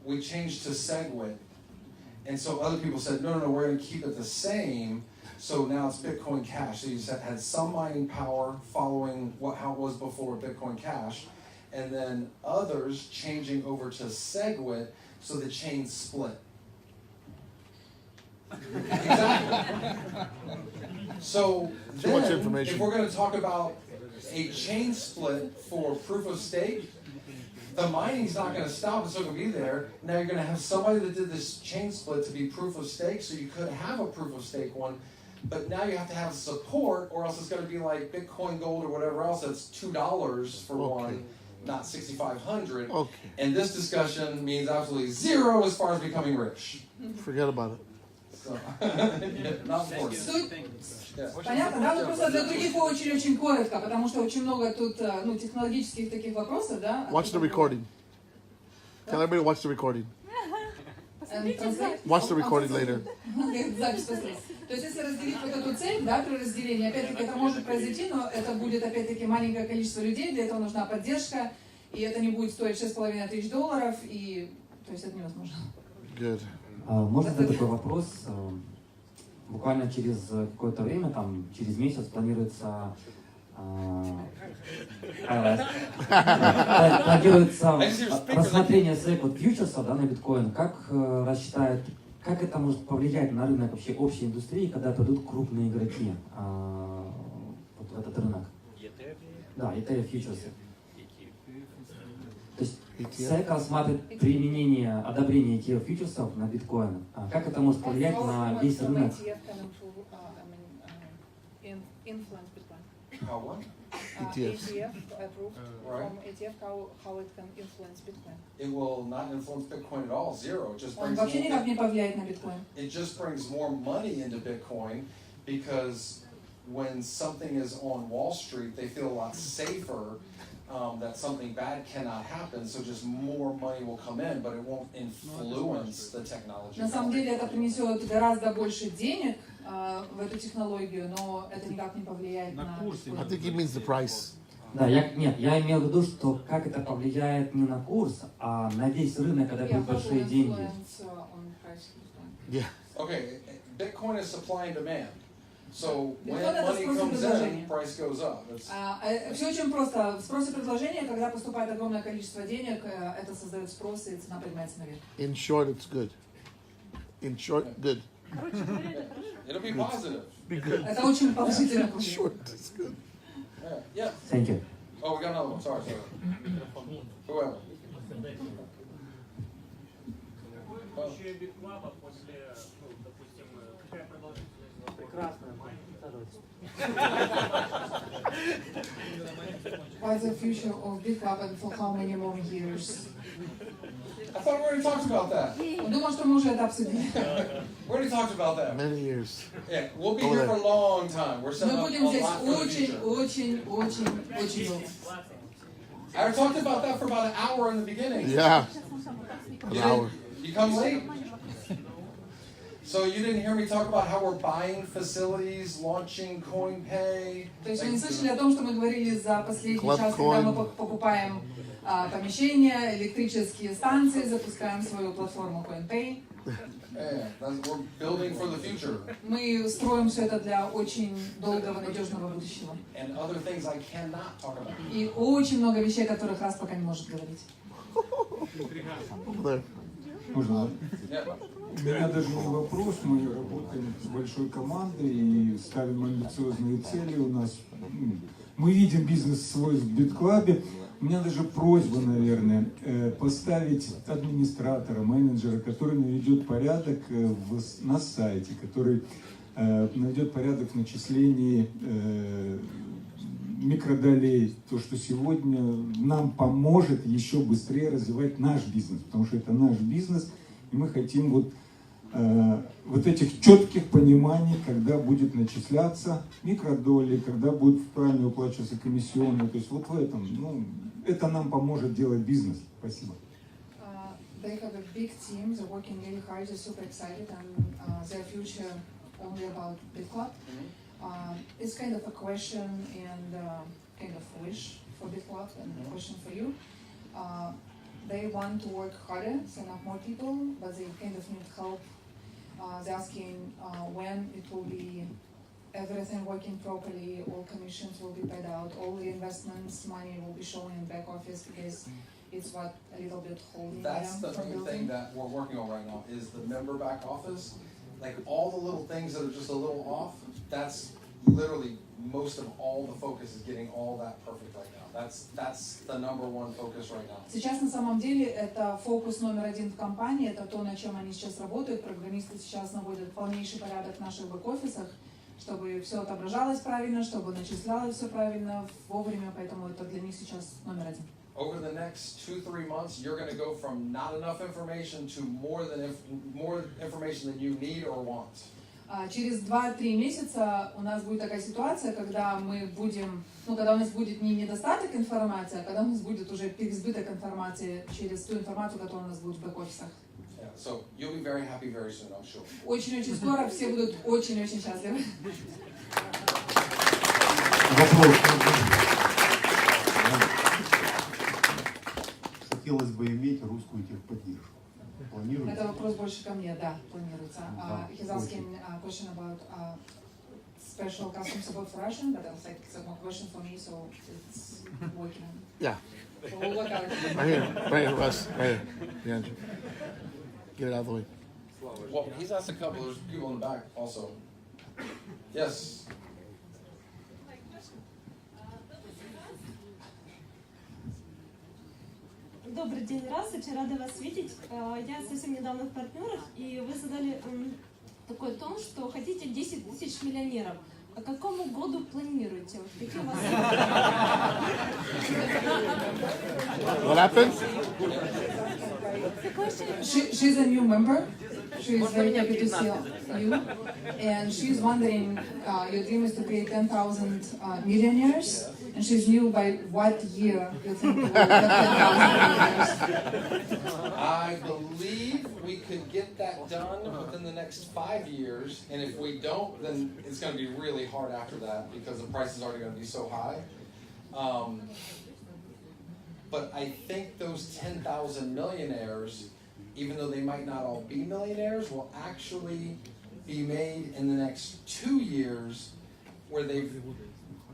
B: we changed to SegWit, and so other people said, no, we're going to keep it the same. So now it's Bitcoin Cash. So you had some mining power following how it was before Bitcoin Cash, and then others changing over to SegWit, so the chain split. Exactly. So then, if we're going to talk about a chain split for proof of stake, the mining's not going to stop, it's still going to be there. Now you're going to have somebody that did this chain split to be proof of stake, so you could have a proof of stake one, but now you have to have support, or else it's going to be like Bitcoin Gold or whatever else, that's $2 for one, not $6,500.
C: Okay.
B: And this discussion means absolutely zero as far as becoming rich.
C: Forget about it.
B: So, not important.
A: Понятно, да? Ну просто для других очень коротко, потому что очень много тут технологических таких вопросов, да?
C: Watch the recording. Can everybody watch the recording? Watch the recording later.
A: Запись посмотреть. То есть, если разделить вот эту цель, да, при разделении, опять-таки, это может произойти, но это будет, опять-таки, маленькое количество людей, для этого нужна поддержка, и это не будет стоить $6,500, и, то есть, это невозможно.
C: Good.
K: Можно задать такой вопрос? Буквально через какое-то время, там, через месяц планируется рассмотрение своих вот фьючерсов, да, на биткоин. Как рассчитает, как это может повлиять на рынок вообще общей индустрии, когда придут крупные игроки вот в этот рынок? Да, ETF фьючерсы. То есть SEC рассматривает применение, одобрение ETF фьючерсов на биткоин. Как это может повлиять на весь рынок?
B: How what?
J: ETF approved from ETF, how it can influence Bitcoin?
B: It will not influence Bitcoin at all, zero. It just
A: Он
B: brings
A: вообще никак не
B: more,
A: повлияет на биткоин.
B: it just brings more money into Bitcoin because when something is on Wall Street, they feel a lot safer that something bad cannot happen, so just more money will come in, but it won't influence the technology.
A: На самом деле это принесет гораздо больше денег в эту технологию, но это никак не повлияет на курс.
C: I think he means the price.
K: Да, я имел в виду, что как это повлияет не на курс, а на весь рынок, когда будут большие деньги.
C: Yeah.
B: Okay, Bitcoin is supply and demand. So when
A: Bitcoin это
B: money
A: спрос и
B: comes in,
A: предложение.
B: price goes up. It's-
A: Все очень просто. В спросе предложения, когда поступает огромное количество денег, это создает спрос, и цена поднимается наверх.
C: In short, it's good. In short, good.
B: It'll be positive.
C: Be good.
A: Это очень положительно.
C: In short, it's good.
B: Yeah.
K: Thank you.
B: Oh, we got another one. Sorry. Whoever.
F: Еще Bitclub после, ну, допустим, какая продолжительность?
D: Прекрасно.
A: What's the future of Bitclub and for how many more years?
B: I thought we already talked about that.
A: Думаю, что мы уже это обсудили.
B: We already talked about that.
C: Many years.
B: Yeah, we'll be here for a long time. We're setting
A: Мы
B: up
A: будем
B: a
A: здесь
B: lot for the
A: очень
B: future.
A: долго.
B: I talked about that for about an hour in the beginning.
C: Yeah. An
B: You
C: hour.
B: You come late. So you didn't hear me talk about how we're buying facilities, launching CoinPay.
A: То есть вы не слышали о том, что мы говорили за последний
C: Club
A: час,
C: Coin.
A: когда мы покупаем помещения, электрические станции, запускаем свою платформу CoinPay.
B: Yeah, we're building for the future.
A: Мы строим все это для очень долгого, надежного будущего.
B: And other things I cannot talk about.
A: И очень много вещей, о которых раз пока не может говорить.
N: Можно?
B: Yeah.
N: У меня даже не вопрос, мы работаем с большой командой и ставим амбициозные цели у нас. Мы видим бизнес свой в Bitclub. У меня даже просьба, наверное, поставить администратора, менеджера, который наведет порядок на сайте, который наведет порядок в начислении микродолей, то, что сегодня нам поможет еще быстрее развивать наш бизнес, потому что это наш бизнес, и мы хотим вот этих четких пониманий, когда будет начисляться микродоли, когда будут правильно выплачиваться комиссионные, то есть вот в этом, это нам поможет делать бизнес. Спасибо.
A: They have a big team, they're working really hard, they're super excited, and their future only about Bitclub. It's kind of a question and kind of wish for Bitclub and a question for you. They want to work harder, sign up more people, but they kind of need help. They're asking when it will be everything working properly, all commissions will be paid out, all the investments money will be shown in back office because it's what a little bit holding
B: That's
A: them
B: the
A: from
B: main thing
A: building.
B: that we're working on right now is the member back office. Like all the little things that are just a little off, that's literally most of all the focus is getting all that perfect right now. That's the number one focus right now.
A: Сейчас на самом деле это фокус номер один в компании, это то, над чем они сейчас работают. Программисты сейчас наводят полнейший порядок в наших бэк-офисах, чтобы все отображалось правильно, чтобы начислялось все правильно, вовремя, поэтому это для них сейчас номер один.
B: Over the next 2-3 months, you're going to go from not enough information to more information than you need or want.
A: Через 2-3 месяца у нас будет такая ситуация, когда мы будем, когда у нас будет не недостаток информации, а когда у нас будет уже переизбыток информации через ту информацию, которая у нас будет в бэк-офисах.
B: Yeah. So you'll be very happy very soon, I'm sure.
A: Очень-очень скоро все будут очень-очень счастливы.
O: Хотелось бы иметь русскую техподдержку. Планируете?
A: Это вопрос больше ко мне, да, планируется. He's asking a question about special custom support for Russian, but I was like, it's a more question for me, so it's working on.
C: Yeah.
A: So we'll work out.
C: Right here, Russ. Right here. Yeah. Get it out of the way.
B: Well, he's asked a couple, there's people in the back also. Yes.
P: Добрый день, Раз, очень рада вас видеть. Я совсем недавно в партнерах, и вы задали такой тон, что хотите 10 тысяч миллионеров. А к какому году планируете? Вот какие у вас...
C: What happened?
A: She's a new member. She's very happy to see you. And she's wondering, your dream is to create 10,000 millionaires. And she's new, by what year you think you will get 10,000 millionaires?
B: I believe we could get that done within the next 5 years. And if we don't, then it's going to be really hard after that because the prices are going to be so high. But I think those 10,000 millionaires, even though they might not all be millionaires, will actually be made in the next 2 years where they've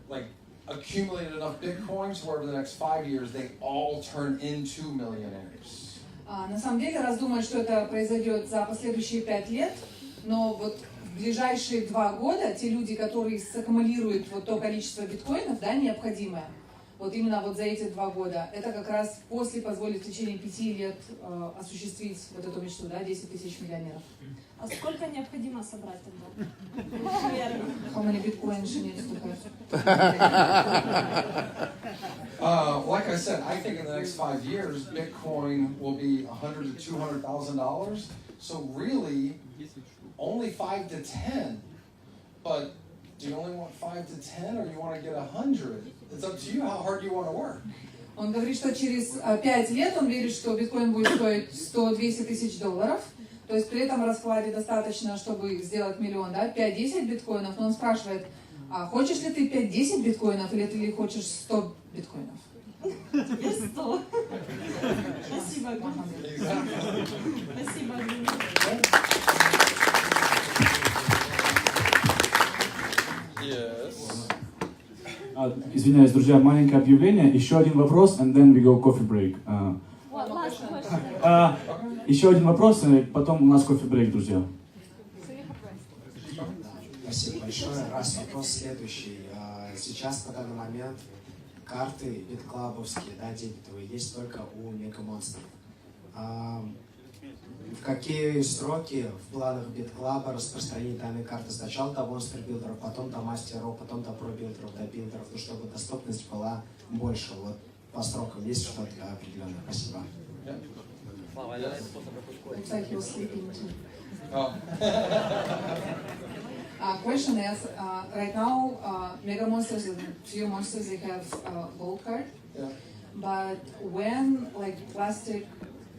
B: like accumulated enough bitcoins where over the next 5 years they all turn into millionaires.
A: На самом деле, раз думает, что это произойдет за последующие 5 лет, но вот в ближайшие 2 года те люди, которые саккумулируют вот то количество биткоинов, да, необходимое, вот именно вот за эти 2 года, это как раз после позволит в течение 5 лет осуществить вот эту мечту, да, 10 тысяч миллионеров.
P: А сколько необходимо собрать тогда?
A: How many bitcoins she needs to have?
B: Like I said, I think in the next 5 years, Bitcoin will be $100,000 to $200,000. So really, only 5 to 10. But do you only want 5 to 10, or you want to get 100? It's up to you how hard you want to work.
A: Он говорит, что через 5 лет он верит, что биткоин будет стоить 100-200 тысяч долларов. То есть при этом раскладе достаточно, чтобы сделать миллион, да, 5-10 биткоинов. Но он спрашивает, а хочешь ли ты 5-10 биткоинов или ты хочешь 100 биткоинов?
P: Теперь 100. Спасибо огромное. Спасибо огромное.
K: Извиняюсь, друзья, маленькое объявление. Еще один вопрос, and then we go coffee break. Еще один вопрос, и потом у нас кофе-брейк, друзья.
G: Спасибо большое. Раз, вопрос следующий. Сейчас, на данный момент, карты битклабовские, да, дебетовые, есть только у мегамонстров. В какие сроки в планах Bitclub распространить данные карты сначала до монстр-билдеров, потом до мастеров, потом до про-билдеров, до билдеров, ну, чтобы доступность была больше? Вот по срокам есть что-то определенное? Спасибо.
A: Looks like you're sleeping too. Question is, right now, Mega Monsters and few monsters, they have gold card.
B: Yeah.
A: But when, like, plastic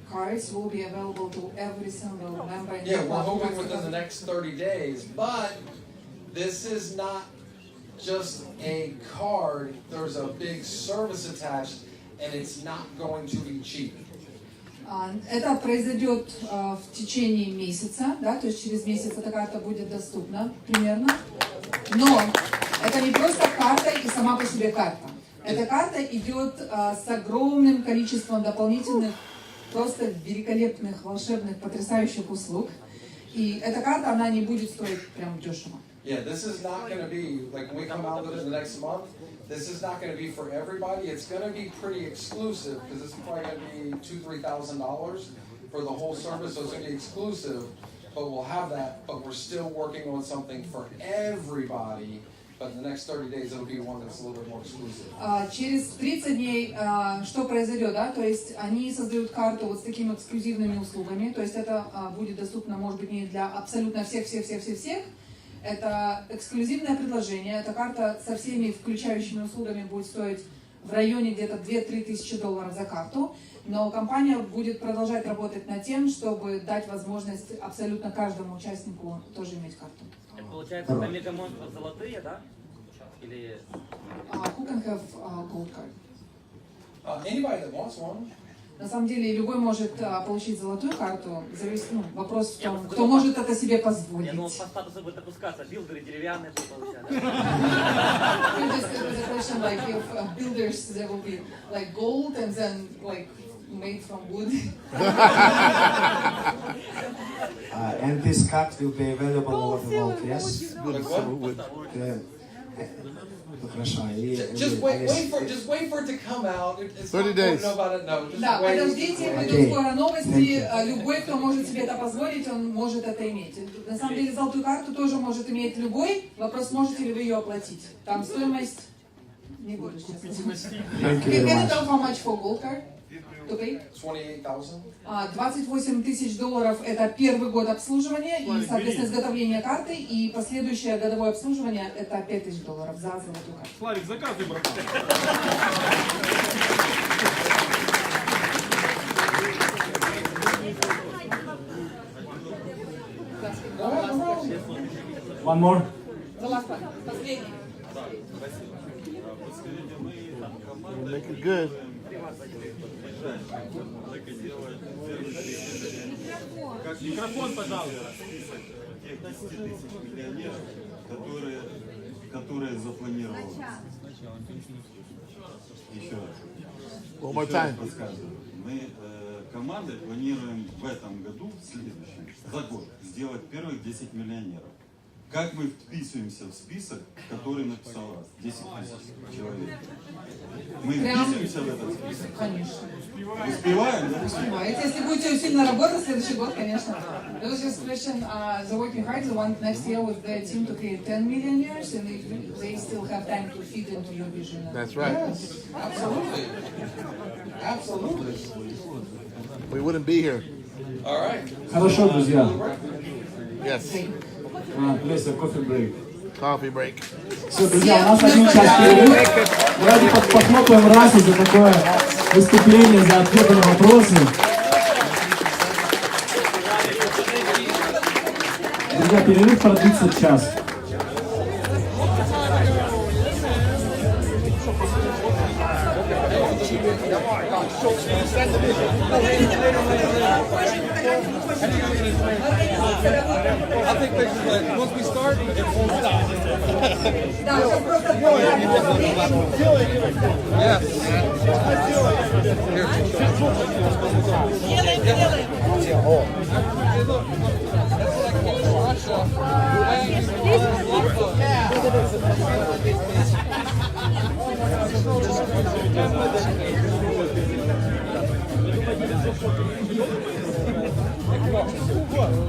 A: cards will be available to every single member in the
B: Yeah, we're
A: club?
B: hoping within the next 30 days, but this is not just a card. There's a big service attached, and it's not going to be cheap.
A: Это произойдет в течение месяца, да, то есть через месяц эта карта будет доступна примерно. Но это не просто карта и сама по себе карта. Эта карта идет с огромным количеством дополнительных, просто великолепных, волшебных, потрясающих услуг. И эта карта, она не будет стоить прям дешево.
B: Yeah, this is not going to be, like when we come out with it in the next month, this is not going to be for everybody. It's going to be pretty exclusive because it's probably going to be $2,000-3,000 for the whole service, so it's going to be exclusive, but we'll have that, but we're still working on something for everybody, but in the next 30 days it'll be one that's a little bit more exclusive.
A: Через 30 дней что произойдет, да, то есть они создают карту вот с такими эксклюзивными услугами, то есть это будет доступно, может быть, не для абсолютно всех. Это эксклюзивное предложение, эта карта со всеми включающими услугами будет стоить в районе где-то 2-3 тысячи долларов за карту, но компания будет продолжать работать над тем, чтобы дать возможность абсолютно каждому участнику тоже иметь карту.
D: Это получается, это мегамонстры золотые, да? Или...
A: Who can have gold card?
B: Anybody that wants one.
A: На самом деле, любой может получить золотую карту. Вопрос в том, кто может это себе позволить.
D: Я думал, по статусу будет опускаться. Билдеры деревянные получают.
A: Like if builders, there will be like gold and then like made from wood.
G: And this card will be available all over the world, yes?
B: Just wait for it to come out. It's
C: 30 days.
A: Да, подождите, выйдут скоро новости. Любой, кто может себе это позволить, он может это иметь. На самом деле, золотую карту тоже может иметь любой. Вопрос, можете ли вы ее оплатить. Там стоимость... Не буду сейчас. Can you tell how much for gold card? To pay?
B: 28,000.
A: 28 тысяч долларов – это первый год обслуживания и, соответственно, изготовление карты, и последующее годовое обслуживание – это 5 тысяч долларов за золотую карту.
I: Славик, заказывай, братан.
K: One more.
A: The last one. Последний.
C: Make it good.
I: Микрофон, пожалуйста.
O: Тех 10 тысяч миллионеров, которые запланированы. Еще раз.
C: One more time.
O: Подсказываю. Мы командой планируем в этом году, в следующем, за год, сделать первых 10 миллионеров. Как мы вписываемся в список, который написал Russ? 10 тысяч человек. Мы вписываемся в этот список?
A: Конечно.
O: Успеваем? Да?
A: Успеваете. Если будете усиленно работать в следующий год, конечно. There was just a question, they're working hard, they want next year with their team to create 10 millionaires, and they still have time to fit into your vision.
C: That's right.
B: Yes, absolutely. Absolutely.
C: We wouldn't be here.
B: All right.
K: Хорошо, друзья.
C: Yes.
K: Леся, кофе брейк.
C: Coffee break.
K: Все, друзья, у нас 1 час перерыв. Давайте похлопаем Расу за такое выступление, за ответы на вопросы. Друзья, перерыв продлится час.
B: I think they should like, once we start, it won't stop.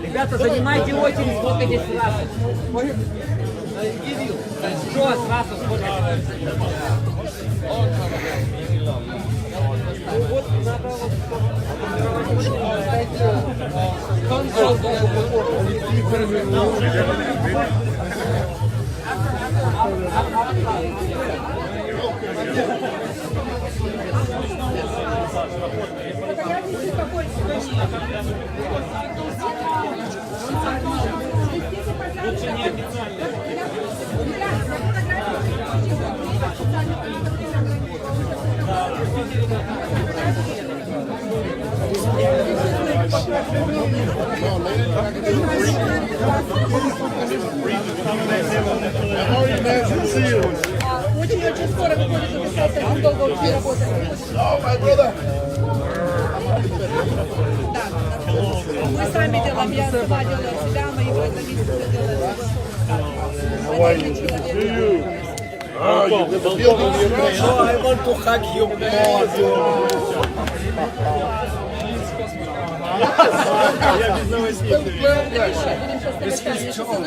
D: Ребята, занимайте очередь, сколько здесь Расов. Что с Расов, сколько?
I: Лучше неофициально.
J: Очень скоро выходит записаться, как долго вы работали. Мы сами делаем, я сама делаю себя, мои программисты делают.
C: Oh, you're the building Urkraine.
G: Oh, I want to hug you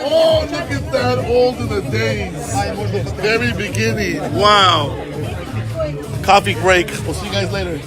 C: Oh, look at that, old in the days. Very beginning. Wow. Coffee break. We'll see you guys later.